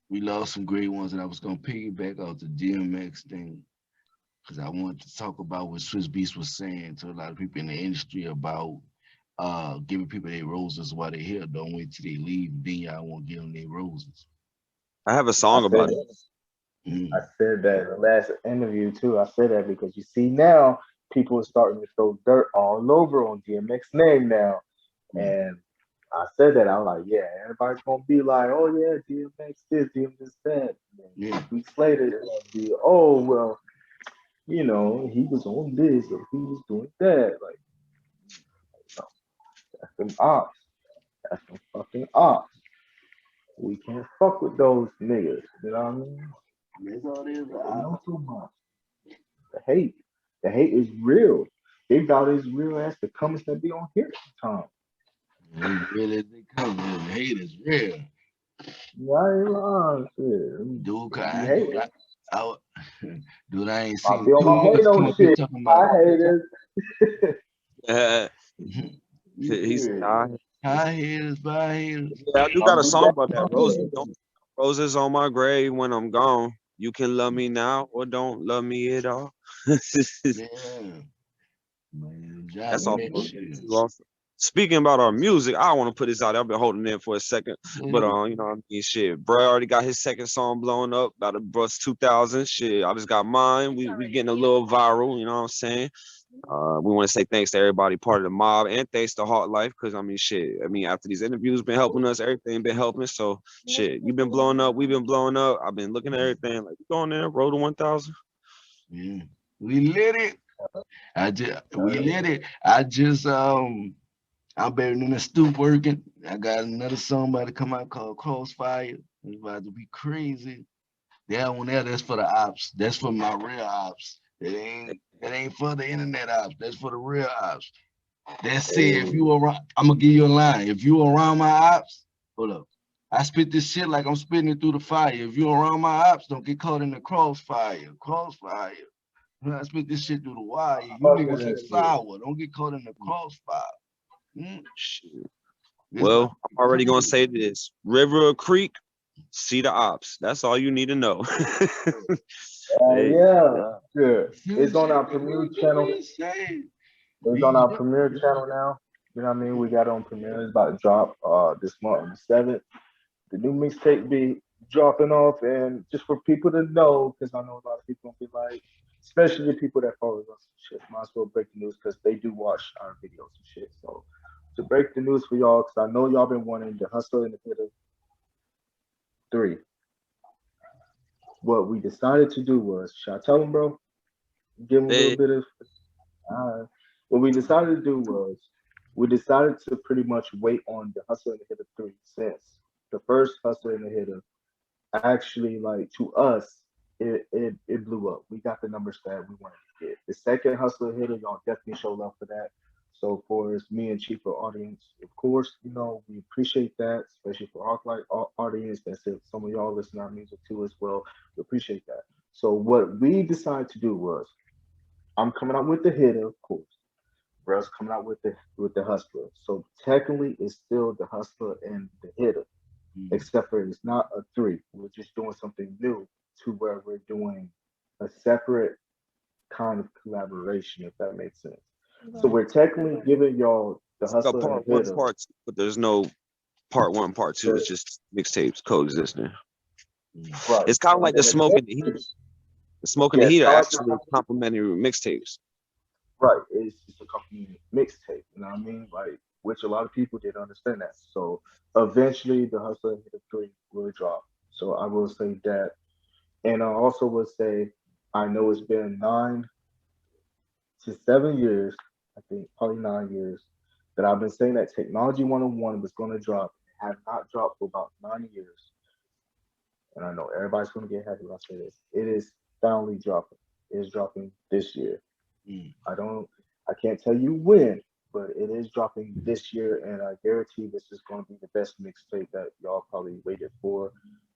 We lost some great ones, and I was gonna piggyback off the DMX thing because I wanted to talk about what Swiss Beast was saying to a lot of people in the industry about giving people their roses while they're here. Don't wait till they leave, then y'all won't give them their roses.
I have a
I
song
said
about it.
that. I
Mm.
said that in the last interview too. I said that because you see now people are starting to throw dirt all over on DMX name now.
Mm.
And I said that. I'm like, yeah, everybody's gonna be like, oh yeah, DMX this, DMX that. And then
Yeah.
weeks later, they're gonna be, oh well, he was on this or he was doing that. Like, no, that's them ops. That's them fucking ops. We can't fuck with those niggas. You know what I mean?
That's all it is.
They know too much. The hate. The hate is real. They about as real as the comments that be on here sometimes.
As real as they come, man. The hate is real.
Yeah, I ain't lying. Shit.
Dude,
They be
dude,
hating.
I, dude, I ain't
I
seen
be on
two
my hate
niggas come
on
up here
shit.
talking about
I hate it.
He said,
Yeah.
high haters, by haters.
yeah, I do got
I'll
a
be
song
back
about that.
on
Roses,
it.
don't roses on my grave when I'm gone. You can love me now or don't love me at all.
Yeah, man,
That's
jiving
off
that
of
shit.
too also. Speaking about our music, I want to put this out. I've been holding it for a second, but you know what I mean, shit. Bro already got his second song blown up, about to bust 2,000. Shit, I just got mine. We getting a little viral. You know what I'm saying? We want to say thanks to everybody part of the mob and thanks to Hawklyfe because I mean, shit. I mean, after these interviews been helping us, everything been helping. So shit, you been blowing up, we've been blowing up. I've been looking at everything like go on there, roll to 1,000.
Yeah, we lit it. We
Uh,
lit it. I'm better than the stoop working. I got another song about to come out called Crossfire. It's about to be crazy. That one there, that's for the ops. That's for my real ops. That ain't for the internet ops. That's for the real ops. That's it. If
hey,
you around, I'm gonna give you a line. If you around my ops, hold up. I spit this shit like I'm spitting it through the fire. If you around my ops, don't get caught in the crossfire. Crossfire. I spit this shit through the wire. You
fucking
niggas some
that shit.
sour. Don't get caught in the crossfire. Mm,
Shit.
It's about
Well,
to
I'm
be
already gonna
crazy.
say this: River or Creek, see the ops. That's all you need to know. Hey,
Yeah,
yeah.
good.
Same
It's on
shit
our
that
premiere
Rico
channel.
just said.
It's on our premiere channel now. You know what I mean? We got it on premiere. It's about to drop this month on the 7th. The new mixtape be dropping off, and just for people to know, because I know a lot of people will be like, especially the people that follow us and shit, might as well break the news because they do watch our videos and shit. So to break the news for y'all, because I know y'all been wanting the Hustle and the Hitter 3. What we decided to do was, should I tell them, bro? Give them a little
Hey,
bit of. What we decided to do was, we decided to pretty much wait on the Hustle and the Hitter 3 since the first Hustle and the Hitter actually, like, to us, it blew up. We got the numbers that we wanted to get. The second hustler hitter, y'all definitely show love for that. So for us, me and Chief of audience, of course, we appreciate that, especially for our like audience. That's it. Some of y'all listen to our music too as well. We appreciate that. So what we decided to do was, I'm coming out with the hitter, of course. Bruh's coming out with the hustler. So technically, it's still the hustler and the hitter, except for it's not a three. We're just doing something new to where we're doing a separate kind of collaboration, if that makes sense. So we're technically giving y'all the
It's like a
hustler and
part
the
one,
hitter.
part two, but there's no part one, part two. It's just mixtapes coexisting.
Right.
It's kind of
And
like the
then
smoke and the heat. The smoke and
yeah,
the
it's
heat
kind
are
of like the
actually complementary mixtapes.
right. It's just a company mixtape. You know what I mean? Like, which a lot of people didn't understand that. So eventually, the Hustler and the Three will drop. So I will say that, and I also will say, I know it's been 9 to 7 years. I think probably 9 years that I've been saying that Technology 101 was going to drop. It had not dropped for about 9 years, and I know everybody's going to get happy when I say this. It is finally dropping. It is dropping this year. I don't, I can't tell you when, but it is dropping this year, and I guarantee this is going to be the best mixtape that y'all probably waited for.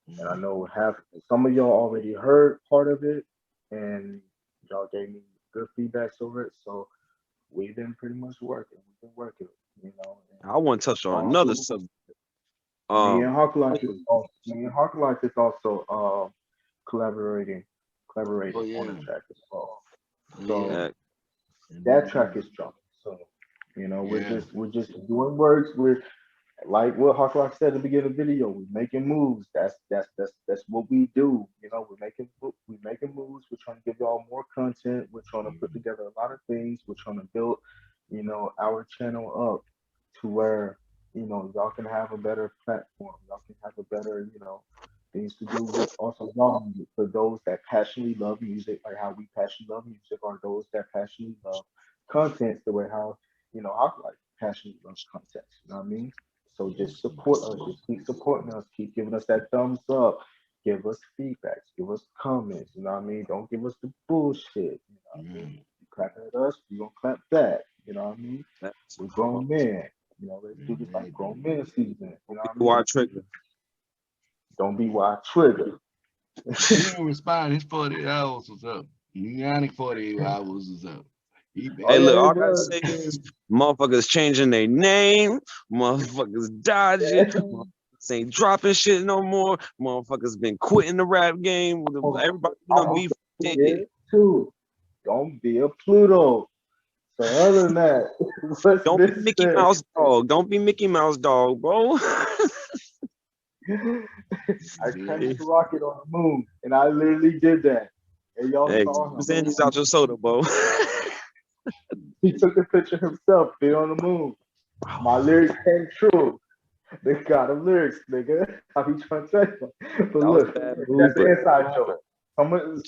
And I know half, some of y'all already heard part of it, and y'all gave me good feedbacks over it. So we've been pretty much working. We've been working, you know.
I want to touch on
And
another subject.
Me and Hawklyfe is also collaborating
Oh
collaborating on
yeah,
a track as well.
yeah.
So
uh,
And
that
then
track is dropping. So
yeah,
we're just doing works. We're like what Hawk Rock said at the beginning of the video. We're making moves. That's what we do. You know, we're making moves. We're trying to give y'all more content. We're trying to put together a lot of things. We're trying to build, our channel up to where y'all can have a better platform. Y'all can have a better things to do with also y'all music for those that passionately love music, like how we passionately love music, or those that passionately love content, the way how I like passionately loves content. You know what I mean? So just support us, just keep supporting us, keep giving us that thumbs up, give us feedbacks, give us comments. You know what I mean? Don't give us the bullshit. You know what I mean? You clapping at us, we gonna clap back. You know what I mean?
that's
We're grown men. Let's do this like grown men season. You know what I
why
mean?
trigger.
Don't be wild trigger.
he didn't respond. His 48 hours was up. Yannick 48 hours was up. He
Oh
Hey,
been
yeah,
look,
it
all I gotta
was.
say is motherfuckers changing their name, motherfuckers dodging, motherfuckers ain't dropping shit no more, motherfuckers been quitting the rap game. Everybody been
I'm
on
gonna
beef
say
dead.
it too. Don't be a Pluto. So other than that, what's
Don't be
been
Mickey
said?
Mouse dog. Don't be Mickey Mouse dog, bro.
I crashed
Hey,
the rocket on the moon, and I literally did that. And y'all
hey,
saw him.
Zanny's out your soda, bro.
He took a picture himself, being on the moon. My lyrics came true. They got him lyrics, nigga. I be trying to tell you. But
That was
look,
bad
that's
move,
an
but
inside joke.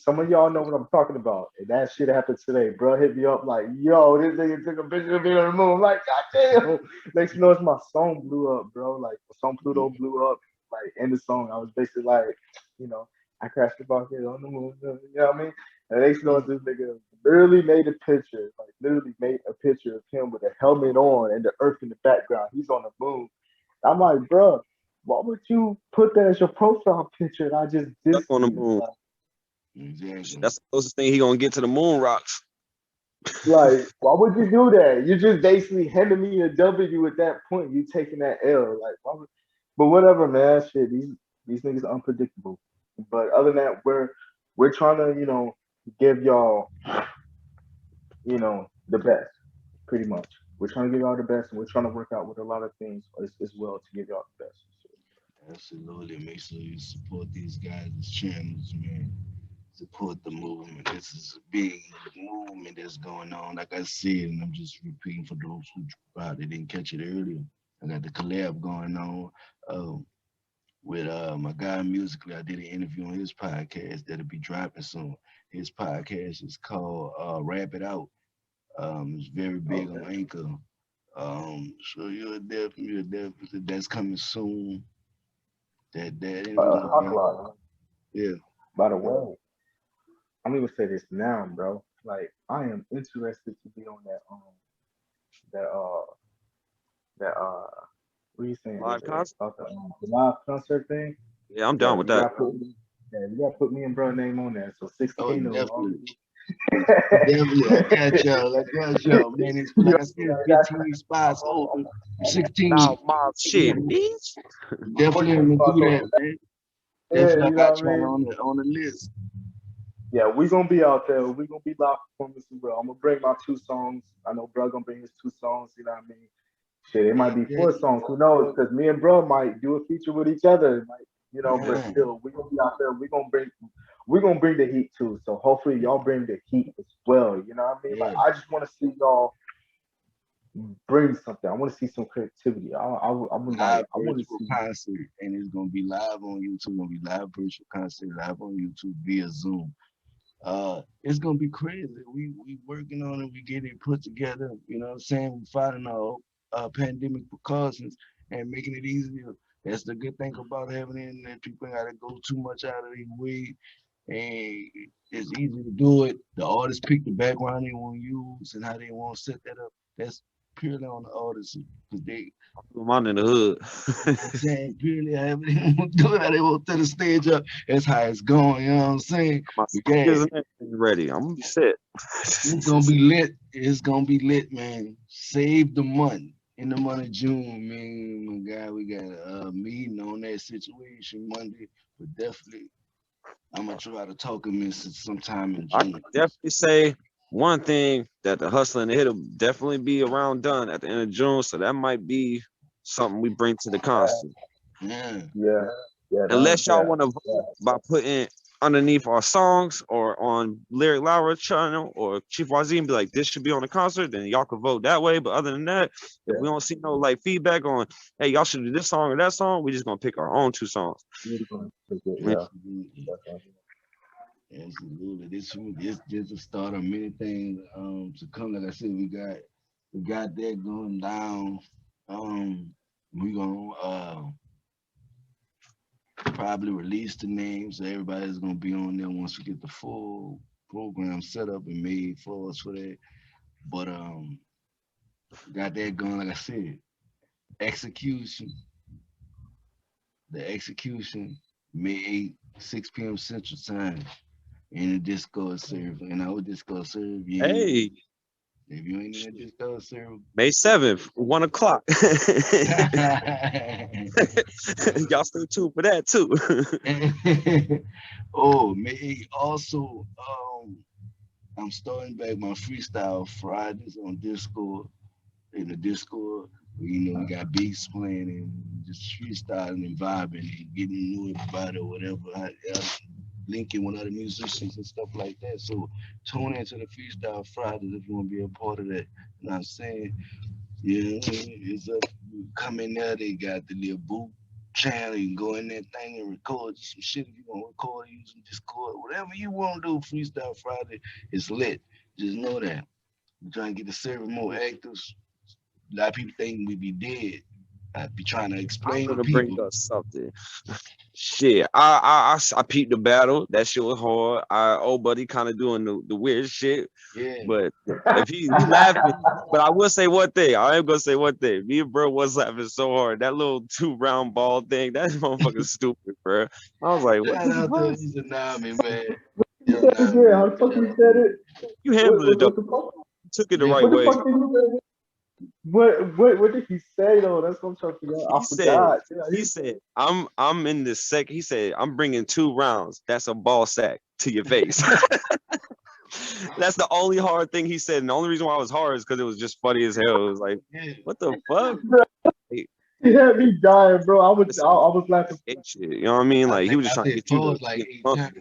Some of y'all know what I'm talking about. And that shit happened today. Bro hit me up like, yo, this nigga took a picture of me on the moon. I'm like, God damn. Next you know, it's my song blew up, bro. Like, the song Pluto blew up. Like, in the song, I was basically like, you know, I crashed the bucket on the moon. You know what I mean? And next you know, this nigga literally made a picture, like, literally made a picture of him with a helmet on and the earth in the background. He's on the moon. I'm like, bro, why would you put that as your profile picture? And I just
stuck
dissed
on the
you.
moon.
exactly.
That's the closest thing he gonna get to the moon rocks.
Like, why would you do that? You're just basically handing me a W at that point. You taking that L. Like, but whatever, man. Shit, these niggas are unpredictable. But other than that, we're trying to, give y'all, the best, pretty much. We're trying to give y'all the best, and we're trying to work out with a lot of things as well to give y'all the best.
Absolutely. Make sure you support these guys' channels, man. Support the movement. This is a big movement that's going on. Like I said, and I'm just repeating for those who probably didn't catch it earlier. I got the collab going on with my guy musically. I did an interview on his podcast that'll be dropping soon. His podcast is called Rap It Out. It's very big on
Okay.
Anchor. So you're definitely that's coming soon. That interview, man.
Hawkeye,
Yeah.
by the way, I'm gonna say this now, bro. Like, I am interested to be on that that what are you saying,
Live
AJ?
concert.
About the live concert thing.
Yeah, I'm
Yeah,
down with
you
that.
gotta put me and bro name on there. So
Oh,
16 of
definitely. Definitely, I got y'all. I got y'all, man. It's like I said, 15 spots open, 16.
Now mob
Yeah,
shit, bitch.
definitely gonna do that, man.
Yeah,
Definitely, I
you know
got
what I
y'all
mean?
on the list.
Yeah, we gonna be out there. We gonna be live performance as well. I'm gonna bring my 2 songs. I know bro gonna bring his 2 songs. You know what I mean? Shit, it might be
Yeah,
4 songs. Who knows? Because me and bro might do a feature with each other. It might, but
yeah,
still, we gonna be out there. We gonna bring the heat too. So hopefully y'all bring the heat as well. You know what I mean? Like
yeah.
I just want to see y'all bring something. I want to see some creativity. I would like.
Live
I want to
virtual
see.
concert, and it's gonna be live on YouTube. Gonna be live virtual concert live on YouTube via Zoom. It's gonna be crazy. We working on it. We getting it put together. You know what I'm saying? We fighting our pandemic precautions and making it easier. That's the good thing about having the internet. People ain't gotta go too much out of their way, and it's easy to do it. The artists pick the background they want to use and how they want to set that up. That's purely on the artists because they
I'm in the hood.
I'm saying purely however they want to do it, how they want to set the stage up. That's how it's going. You know what I'm saying?
My
We got
speakers and everything ready. I'm gonna be set.
It's gonna be lit. It's gonna be lit, man. Save the month in the month of June, man. My God, we got a meeting on that situation Monday, but definitely I'm gonna try to talk him in sometime in
I can
June.
definitely say one thing that the hustle and the hit will definitely be around done at the end of June. So that might be something we bring to the concert.
Yeah,
Yeah, yeah,
Unless y'all
yeah.
want to vote by putting underneath our songs or on Lyric Laura channel or Chief YZ and be like, this should be on the concert, then y'all can vote that way. But other than that, if we don't see no like feedback on, hey, y'all should do this song or that song, we just gonna pick our own 2 songs.
Yeah.
absolutely, absolutely. This just the start of many things to come. Like I said, we got that going down. We gonna probably release the name so everybody's gonna be on there once we get the full program set up and made for us for that. But got that going. Like I said, execution. The execution May 8th, 6 p.m. Central Time in the Discord server. And our Discord server,
Hey,
if you ain't in the Discord server,
May 7th, 1 o'clock. Y'all stay tuned for that too.
oh, May also I'm starting back my freestyle Fridays on Discord. In the Discord, we got beats playing and just freestyling and vibing and getting to know everybody or whatever. Linking with other musicians and stuff like that. So tune into the Freestyle Fridays if you want to be a part of that. You know what I'm saying? Yeah, it's up. Come in there. They got the little boot channel. You can go in that thing and record some shit if you want to record using Discord. Whatever you want to do, Freestyle Friday is lit. Just know that. We're trying to get the server more active. A lot of people think we be dead. I be trying to
I'm
explain to
gonna bring
people.
us something. Shit, I peeped the battle. That shit was hard. Old buddy kind of doing the weird shit,
Yeah.
but if he laughing, but I will say one thing. I am gonna say one thing. Me and bro was laughing so hard. That little 2 round ball thing, that motherfucker stupid, bro. I was like, what
Shout
the
out to
fuck?
Tsunami, man.
He said it again. How the fuck
Shout
he
out
said
to
it?
You
What,
handled it
what,
though.
what the fuck?
You took it the right
nigga.
What the
way.
fuck did he say? What did he say though? That's what I'm trying to figure out. I
He said,
forgot. Yeah,
he said, I'm in this sec. He said, I'm bringing 2 rounds. That's a ball sack to your face. That's the only hard thing he said. And the only reason why it was hard is because it was just funny as hell. It was like,
Yeah.
what the fuck? Like,
he had me dying, bro. I was laughing.
shit. You know what I mean?
I
Like he
think
was just
I
trying to
said
get you to
pause like
get
8
funky.
times.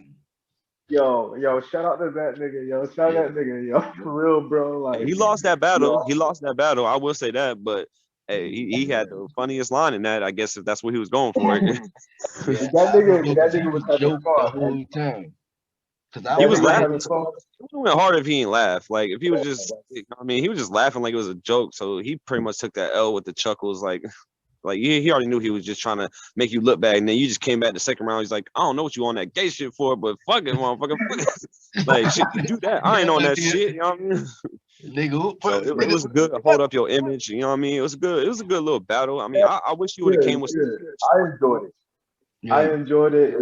Yo, shout out to that nigga, yo. Shout
Yeah.
out that nigga, yo. For real, bro.
Hey,
Like,
he lost that battle.
yo,
He lost that battle. I will say that. But hey, he had the funniest line in that. I guess if that's what he was going for.
Yeah,
that
I was
nigga,
though,
that
cause he
nigga was
was
having
joking the
fun.
whole time. Cause I
He
That
was
was
nigga was
like,
laughing.
having fun.
It would have been hard if he didn't laugh. Like if he was just, I mean, he was just laughing like it was a joke. So he pretty much took that L with the chuckles. Like he already knew he was just trying to make you look bad. And then you just came back the second round. He's like, I don't know what you on that gay shit for, but fuck it, motherfucker. Fuck it. Like shit, you do that. I ain't
yeah,
on
like
that shit. You know what I mean?
nigga,
So it
nigga,
was good to hold up your image. You know what I mean? It was good. It was a good little battle. I mean, I wish you would have
Good,
came with some
good. I enjoyed it. I
yeah,
enjoyed it.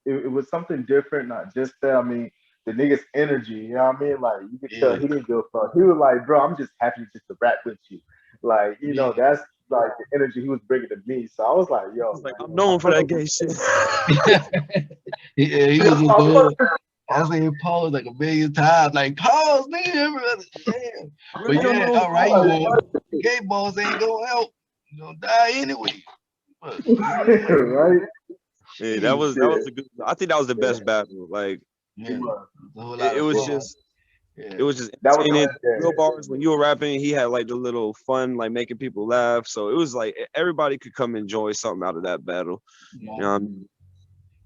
It was something different, not just that. I mean, the nigga's energy. You know what I mean? Like you could tell
Yeah,
he didn't give a fuck. He was like, bro, I'm just happy just to rap with you. Like,
yeah.
that's like the energy he was bringing to me. So I was like, yo,
He's like,
man,
I'm known for
I
that
fuck
gay shit.
Yeah, he was just doing. I said pause like a million times, like pause, nigga. Everybody, damn.
We're
But
your
yeah,
little
all right, you
pause.
won't. The gay balls ain't gonna help. You gonna die anyway. But
with. Right?
Yeah,
shit,
that
Shit.
was a good. I think that was the
Yeah,
best battle. Like
it
yeah,
was.
a whole
it,
lot
it
of
was
fun.
Yeah.
just
Yeah,
it was just
That was
entertaining. Real
legendary.
bars when you were rapping, he had like the little fun, like making people laugh. So it was like everybody could come enjoy something out of that battle. You
yeah.
know what I mean?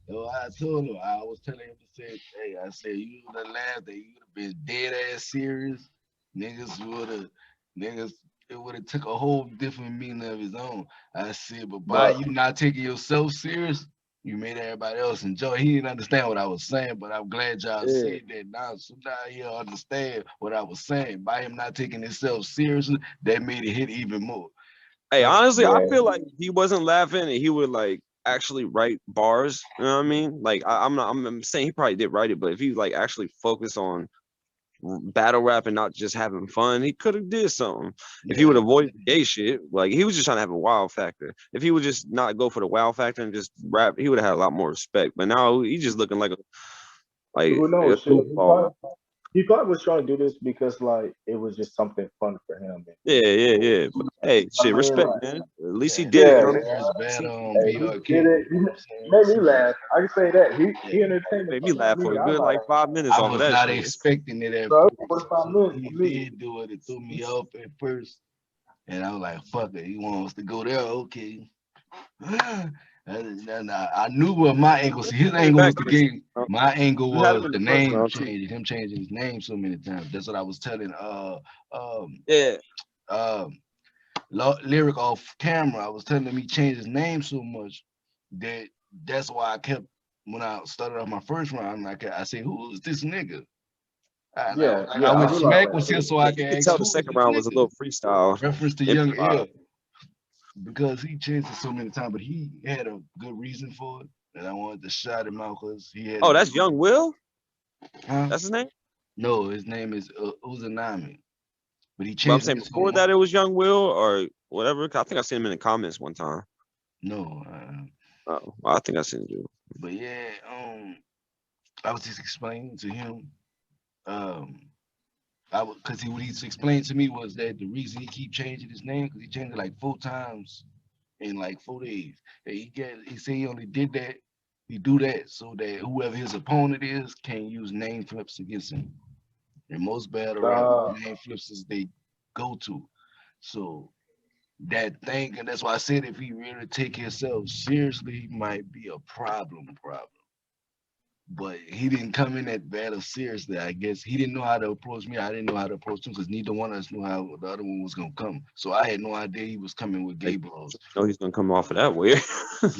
So I told him, I was telling him, I said, hey, I said, you would have laughed, that you would have been dead ass serious. Niggas would have, niggas, it would have took a whole different meaning of his own. I said, but by
But
you not taking yourself serious, you made everybody else enjoy. He didn't understand what I was saying, but I'm glad y'all
Yeah.
said that now. So now he'll understand what I was saying. By him not taking himself seriously, that made it hit even more.
Hey,
Uh,
honestly, I
yeah,
feel like he wasn't laughing and he would like actually write bars. You know what I mean? Like I'm not. I'm saying he probably did write it, but if he like actually focused on battle rap and not just having fun, he could have did something. If he would
yeah,
avoid the gay shit, like he was just trying to have a wow factor. If he would just not go for the wow factor and just rap, he would have had a lot more respect. But now he's just looking like
who
a
knows? Shit.
goofball.
He probably was trying to do this because like it was just something fun for him.
Yeah, yeah, yeah. But hey,
I
shit,
mean,
respect,
like,
man. At least he
yeah,
did
that
it.
yeah,
You
was
know
his
what I
man.
mean?
first
At least he,
battle on
Hey, he
BRK.
did
You know
it.
what I'm saying?
Made me
So,
laugh. I can say that. He
yeah.
entertained the
made me
fuck out of
laugh for
me.
a
I'm
good
like,
like 5 minutes
I
off of
was
that
not
shit.
expecting it at
bro,
first.
45
So
minutes
he
for me.
did do it. It threw me off at first. And I was like, fuck it. He wants to go there. Okay. And I knew what my angle. See, his
Bring it
angle
back
was the
this
game.
round.
My angle
You had him
was
in
the
the first
name
round too.
change. Him changing his name so many times. That's what I was telling um
Yeah.
um lyric off camera. I was telling him he changed his name so much that that's why I kept when I started off my first round. I'm like, I say, who is this nigga? And I
Yeah,
was like, I
yeah, I
wish
realized
Smack
that
was here
too.
so
Yeah,
I could
you could
ask
tell the
who is
second
this
round was a
nigga?
little freestyle,
Reference to Young
improv.
L because he changed it so many times, but he had a good reason for it. And I wanted to shout him out because he had a
Oh, that's Young Will?
huh?
That's his name?
No, his name is Uzanami, but he
But I'm
changed
saying
it so
before that
much.
it was Young Will or whatever. 'Cause I think I seen him in the comments one time.
No,
Oh, well, I think I seen you.
but yeah, I was just explaining to him, um, because he what he's explained to me was that the reason he keep changing his name because he changed it like 4 times in like 4 days. And he said he only did that. He do that so that whoever his opponent is can use name flips against him. And most battle rap
Uh,
name flips is they go to. So that thing, and that's why I said if he really take himself seriously, he might be a problem. But he didn't come in that battle seriously. I guess he didn't know how to approach me. I didn't know how to approach him because neither one of us knew how the other one was gonna come. So I had no idea he was coming with gay
Like,
balls.
you know he's gonna come off of that way.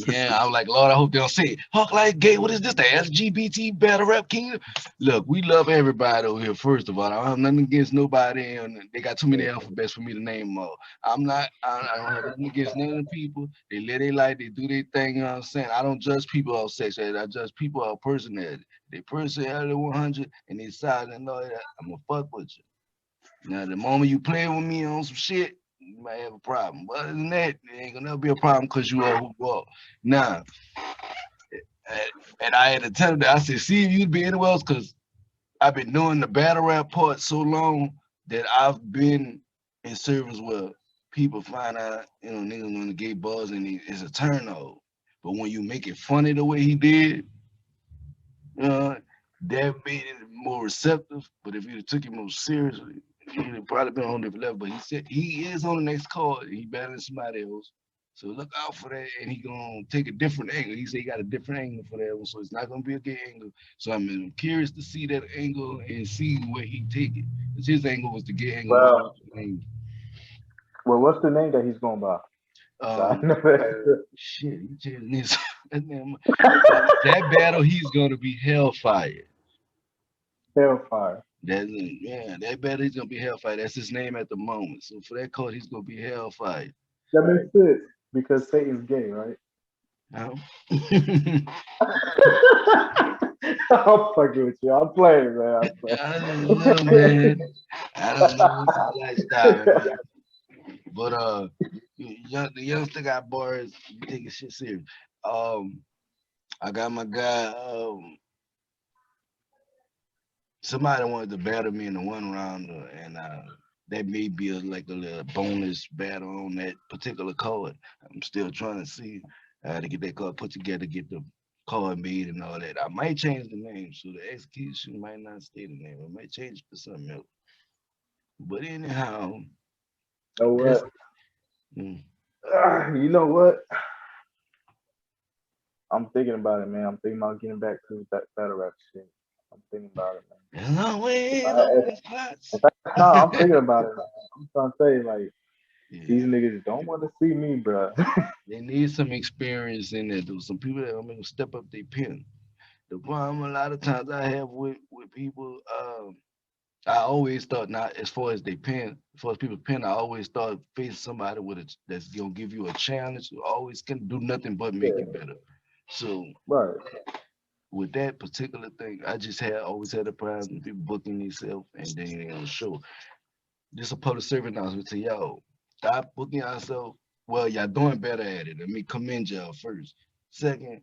Yeah, I was like, Lord, I hope they don't say Hawklyfe gay. What is this? The LGBT battle rap kingdom? Look, we love everybody over here. First of all, I don't have nothing against nobody, and they got too many alphabets for me to name them all. I don't have nothing against none of the people. They live their life, they do their thing. You know what I'm saying? I don't judge people off sexuality. I judge people off personality. They personality 100 and they size and all that. I'm gonna fuck with you. Now, the moment you play with me on some shit, you might have a problem. But other than that, it ain't gonna never be a problem because you are who you are. Now, and I had to tell them that I said, see if you'd be anywhere else because I've been doing the battle rap part so long that I've been in service where people find out, niggas on the gay buzz and it's a turn off. But when you make it funny the way he did, uh, that made it more receptive. But if you took it more seriously, he'd probably been on a different level. But he said he is on the next card. He battling somebody else. So look out for that, and he gonna take a different angle. He said he got a different angle for that one, so it's not gonna be a gay angle. So I'm curious to see that angle and see where he take it. Cause his angle was the gay angle, my
well,
angle.
well, what's the name that he's going by? So I
Um,
know that.
shit, he changed his. That battle, he's gonna be hellfire.
Hellfire.
Yeah, that battle he's gonna be Hellfire. That's his name at the moment. So for that card, he's gonna be Hellfire.
That makes sense because Satan's gay, right?
Huh?
I'm fucking with you. I'm playing, man. I'm
I don't know, man. I don't know what's his lifestyle, man. But the youngster got bars. You taking shit serious. Um, I got my guy. Somebody wanted to battle me in the one rounder, and that may be like a little bonus battle on that particular card. I'm still trying to see to get that card put together, get the card made and all that. I might change the name, so the execution might not stay the name. I might change it to something else. But anyhow,
You know
that's
what?
mm,
You know what? I'm thinking about it, man. I'm thinking about getting back to that battle rap shit. I'm thinking about it, man.
there's always
I,
open
if
spots.
I, no, I'm thinking about it, man. I'm trying to say, like,
Yeah,
these niggas don't want to see me, bro.
they need some experience in there. Though some people that are gonna step up their pen. The problem a lot of times I have with people, I always thought not as far as they pen, as far as people pen, I always thought facing somebody with that's gonna give you a challenge always can do nothing but make you
Yeah,
better. So
right.
with that particular thing, I just had always had a problem with people booking themselves and then they on the show. Just a public service announcement to y'all. Stop booking yourself. Well, y'all doing better at it. Let me commend y'all first. Second,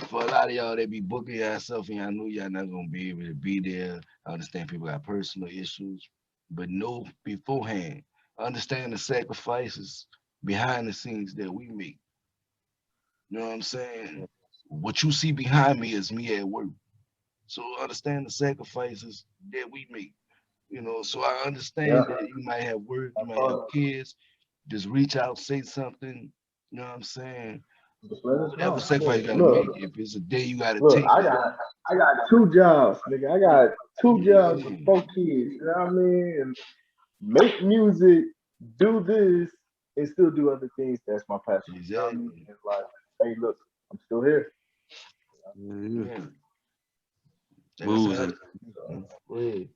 for a lot of y'all that be booking yourself and y'all know y'all not gonna be able to be there. I understand people got personal issues, but know beforehand. Understand the sacrifices behind the scenes that we make. You know what I'm saying? What you see behind me is me at work. So understand the sacrifices that we make. So I
Yeah,
understand that you might have work,
I
you might have
follow.
kids. Just reach out, say something. You know what I'm saying?
Just let us
Whatever
know.
sacrifice you
Shit.
gotta make. If it's a day you gotta
Look,
take off.
I got two jobs, nigga. I got two jobs and
Yeah.
4 kids. You know what I mean? And make music, do this, and still do other things. That's my passion. You know what I mean?
Exactly.
It's like, hey, look, I'm still here.
Yeah,
Yeah. Like I said,
losing.
So,
go ahead.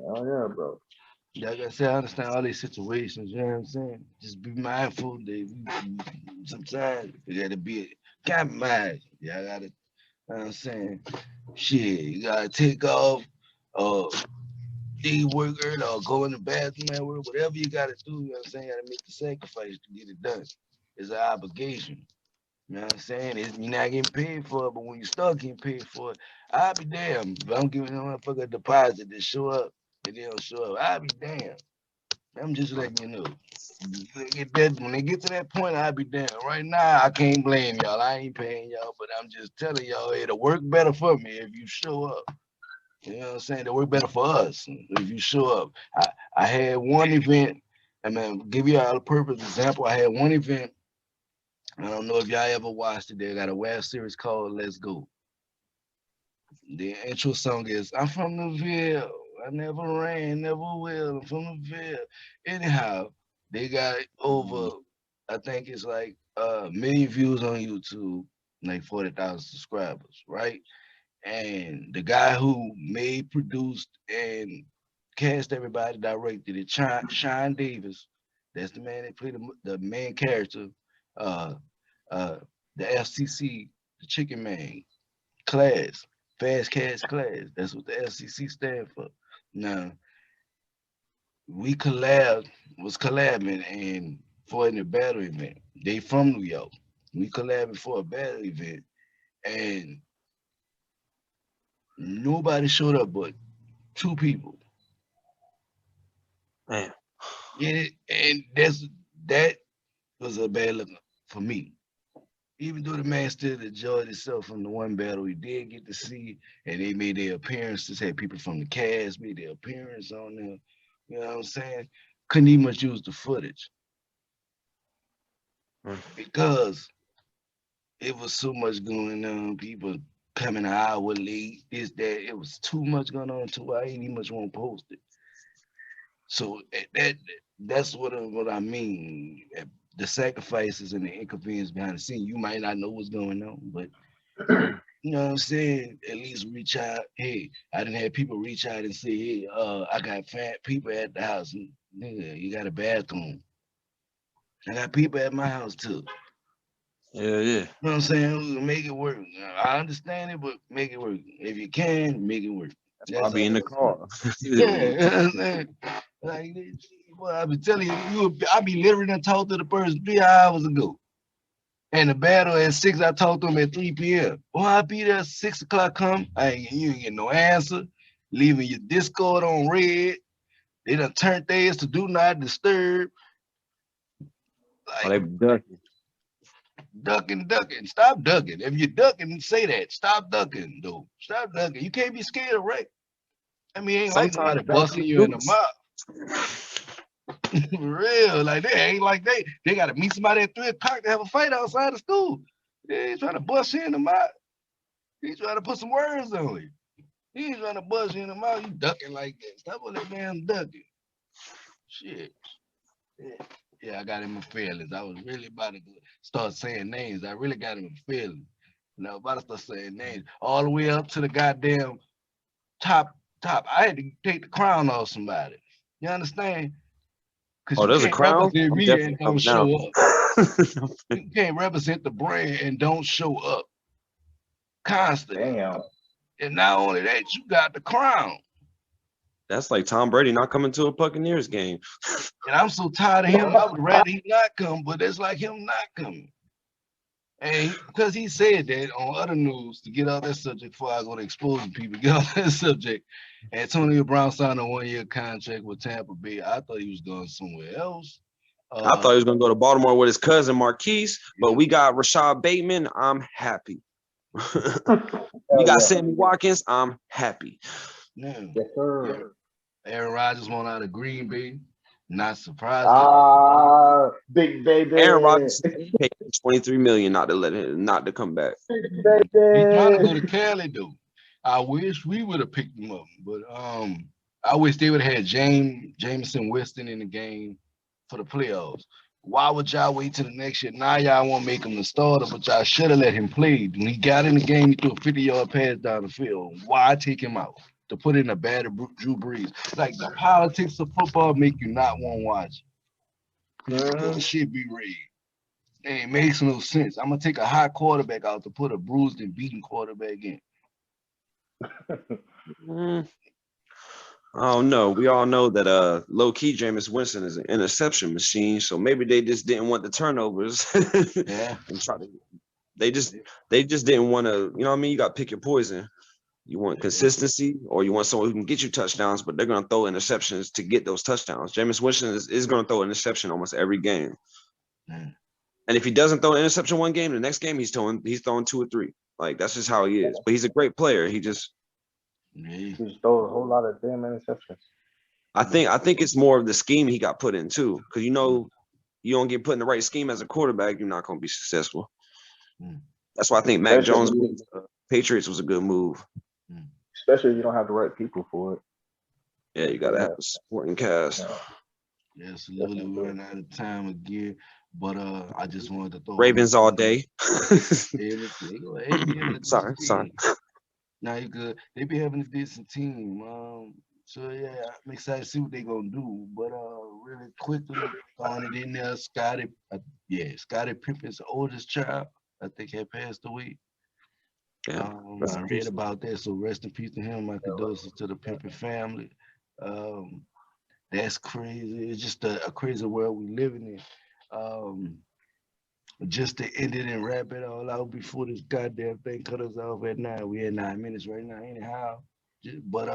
oh yeah, bro.
Like I said, I understand all these situations. You know what I'm saying? Just be mindful that sometimes you gotta be compromised. Yeah, I gotta. You know what I'm saying? Shit, you gotta take off. Uh, leave work early or go in the bathroom at work. Whatever you gotta do. You know what I'm saying? You gotta make the sacrifice to get it done. It's an obligation. You know what I'm saying? You're not getting paid for it, but when you start getting paid for it, I'll be damned. If I'm giving a motherfucker a deposit to show up and they don't show up, I'll be damned. I'm just letting you know. When they get to that point, I'll be damned. Right now, I can't blame y'all. I ain't paying y'all, but I'm just telling y'all it'll work better for me if you show up. You know what I'm saying? It'll work better for us if you show up. I had one event, and man, give you all a perfect example. I had one event. I don't know if y'all ever watched it. They got a web series called Let's Go. The intro song is I'm from the Ville. I never ran, never will. I'm from the Ville. Anyhow, they got over, I think it's like a million views on YouTube, like 40,000 subscribers, right? And the guy who made, produced, and cast everybody, directed it, Sean Davis. That's the man that played the main character. Uh, uh, the FCC, the Chicken Man class, Fast Cash Class. That's what the FCC stand for. Now we was collabing and for in a battle event. They from New York. We collabing for a battle event, and nobody showed up but two people.
Man,
Yeah, and that was a bad look for me. Even though the man still enjoyed himself from the one battle he did get to see, and they made their appearances, had people from the cast made their appearance on there. You know what I'm saying? Couldn't even much use the footage
mm,
because it was so much going on. People coming an hour late, this, that. It was too much going on to where I ain't even much want to post it. So that's what I mean. The sacrifices and the inconvenience behind the scene. You might not know what's going on, but you know what I'm saying? At least reach out. Hey, I didn't have people reach out and say, hey, I got fat people at the house. Nigga, you got a bathroom. I got people at my house too.
Yeah, yeah.
You know what I'm saying? Make it work. I understand it, but make it work. If you can, make it work.
I'll
That's
be
all
in the
I'm saying.
car.
Yeah, you know what I'm saying? Like, boy, I be telling you, I be literally done talked to the person 3 hours ago. And the battle at 6, I talked to him at 3 p.m. Boy, I be there 6 o'clock come. You ain't get no answer. Leaving your Discord on red. They done turned theirs to do not disturb.
Oh,
Like
they ducking.
ducking. Stop ducking. If you're ducking, say that. Stop ducking, though. Stop ducking. You can't be scared of wreck. I mean, it ain't like
Sometimes
somebody
you gotta
busting
keep
you in the
loose.
mouth. For real. Like they ain't like they gotta meet somebody at 3 o'clock to have a fight outside of school. They ain't trying to bust you in the mouth. He's trying to put some words on you. He ain't trying to bust you in the mouth. You ducking like that. Stop all that damn ducking. Shit. Yeah. Yeah, I got him in feelings. I was really about to start saying names. I really got him in feelings. And I was about to start saying names. All the way up to the goddamn top. I had to take the crown off somebody. You understand? Because
Oh,
you
there's a
can't
crown?
represent
I'm
me and
definitely
don't
coming down.
show up. You can't represent the brand and don't show up constantly.
Damn.
And not only that, you got the crown.
That's like Tom Brady not coming to a Buccaneers game.
And I'm so tired of him. I would rather he not come, but it's like him not coming. And because he said that on other news to get out that subject before I go to exposing people, get off that subject. Antonio Brown signed a 1-year contract with Tampa Bay. I thought he was going somewhere else.
I thought he was gonna go to Baltimore with his cousin Marquise, but
Yeah.
we got Rashad Bateman. I'm happy. We
Hell
got
yeah.
Sammy Watkins. I'm happy.
Yeah.
Yes,
Yeah.
sir.
Aaron Rodgers went out of Green Bay. Not surprising.
Ah, big
Aaron
baby.
Rodgers paid $23 million not to come back.
Big
He's trying to go to
baby.
Cali though. I wish we would have picked him up, but I wish they would have had Jameson Winston in the game for the playoffs. Why would y'all wait till the next year? Now y'all won't make him the starter, but y'all should have let him play. When he got in the game, he threw a 50-yard pass down the field. Why take him out? To put in a bad Drew Brees. Like the politics of football make you not want to watch it. That shit be rigged. It makes no sense. I'm gonna take a high quarterback out to put a bruised and beaten quarterback in.
Mm, I don't know. We all know that low key Jameis Winston is an interception machine, so maybe they just didn't want the turnovers
Yeah.
and try to. They just didn't want to. You know what I mean? You got to pick your poison. You want consistency, or you want someone who can get you touchdowns, but they're going to throw interceptions to get those touchdowns. Jameis Winston is going to throw an interception almost every game,
Mm.
and if he doesn't throw an interception one game, the next game he's throwing 2 or 3. Like that's just how he is. But he's a great player. He just
Yeah.
He just throw a whole lot of damn interceptions.
I think it's more of the scheme he got put in too, because you don't get put in the right scheme as a quarterback, you're not going to be successful.
Mm.
That's why I think Mac Jones
Especially,
Patriots was a good move.
especially if you don't have the right people for it.
Yeah, you got to have a supporting cast.
Yeah, slowly we're running out of time again. But I just wanted to throw
Ravens all day.
They go ahead, be having a
Sorry.
decent team. Now you good. They be having a decent team. So yeah, I'm excited to see what they gonna do. But really quickly throwing it in there, Scotty Pippen's oldest child, I think had passed away.
Yeah.
I read about that, so rest in peace to him. My condolences to the Pimpin family. Um, that's crazy. It's just a crazy world we living in. Um, just to end it and wrap it all out before this goddamn thing cut us off at 9. We at 9 minutes right now, anyhow. But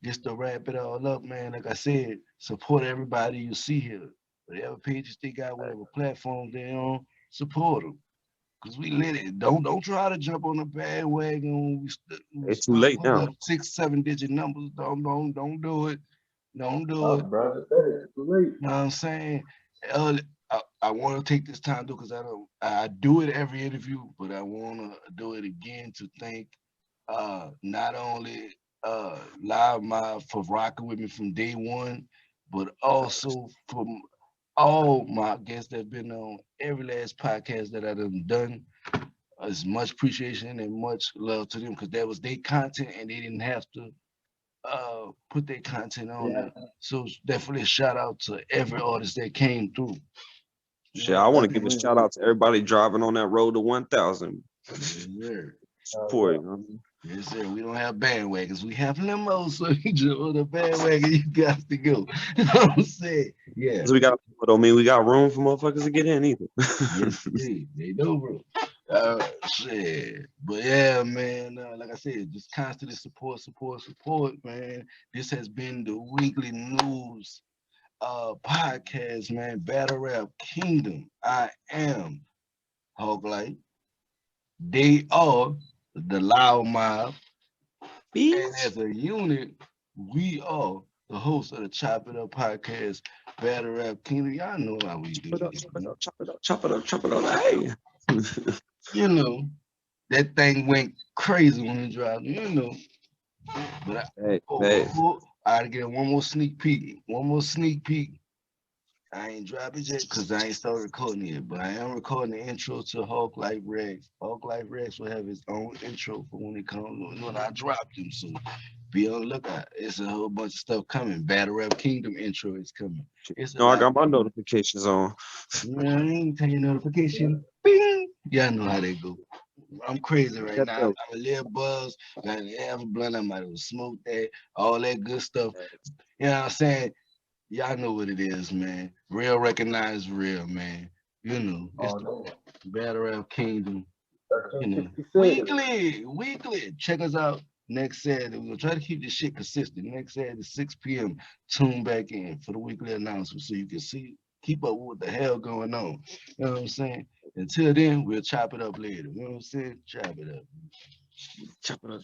just to wrap it all up, man. Like I said, support everybody you see here. Whatever pages they got, whatever platforms they on, support them. Cause we lit it. Don't try to jump on the bandwagon. We
It's too
start
late
putting
now.
up 6, 7 digit numbers. Don't do it. Don't do it.
Brother, it's too late.
You know what I'm saying? I want to take this time to because I do it every interview, but I want to do it again to thank not only Live Mob for rocking with me from day one, but also from all my guests that have been on every last podcast that I've done. As much appreciation and much love to them because that was their content and they didn't have to put their content on there. So definitely a shout out to every artist that came through.
Shit, I want to give a shout out to everybody driving on that road to 1,000.
Yes, sir.
Support, you know what I mean?
Yes, sir. We don't have bandwagons. We have limos. So you jump on the bandwagon, you got to go. You know what I'm saying? Yeah.
'Cause we got, don't mean we got room for motherfuckers to get in either.
Yes, indeed. They know, bro. Shit. But yeah, man, like I said, just constantly support, man. This has been the weekly news podcast, man. Battle Rap Kingdom. I am Hawklyfe. They are the Loud Mob. And as a unit, we are the host of the Chop It Up podcast, Battle Rap Kingdom. Y'all know how we do it.
Chop it up. Hey.
You know, that thing went crazy when it dropped, you know. But I get one more sneak peek. I ain't drop it yet because I ain't started recording it, but I am recording the intro to Hawklyfe Rex. Hawklyfe Rex will have his own intro for when it comes, when I drop them. So be on the lookout. It's a whole bunch of stuff coming. Battle Rap Kingdom intro is coming.
No, I got my notifications on.
Man, tell your notification. Bing! Y'all know how they go. I'm crazy right now. I'm a little buzz. Got an air blunt. I might have smoked that. All that good stuff. You know what I'm saying? Y'all know what it is, man. Real recognize real, man. You know, it's the Battle Rap Kingdom. You know, weekly. Check us out next Saturday. We're gonna try to keep this shit consistent. Next Saturday, 6 p.m. Tune back in for the weekly announcement so you can keep up with what the hell going on. You know what I'm saying? Until then, we'll chop it up later. You know what I'm saying? Chop it up.
Chop it up.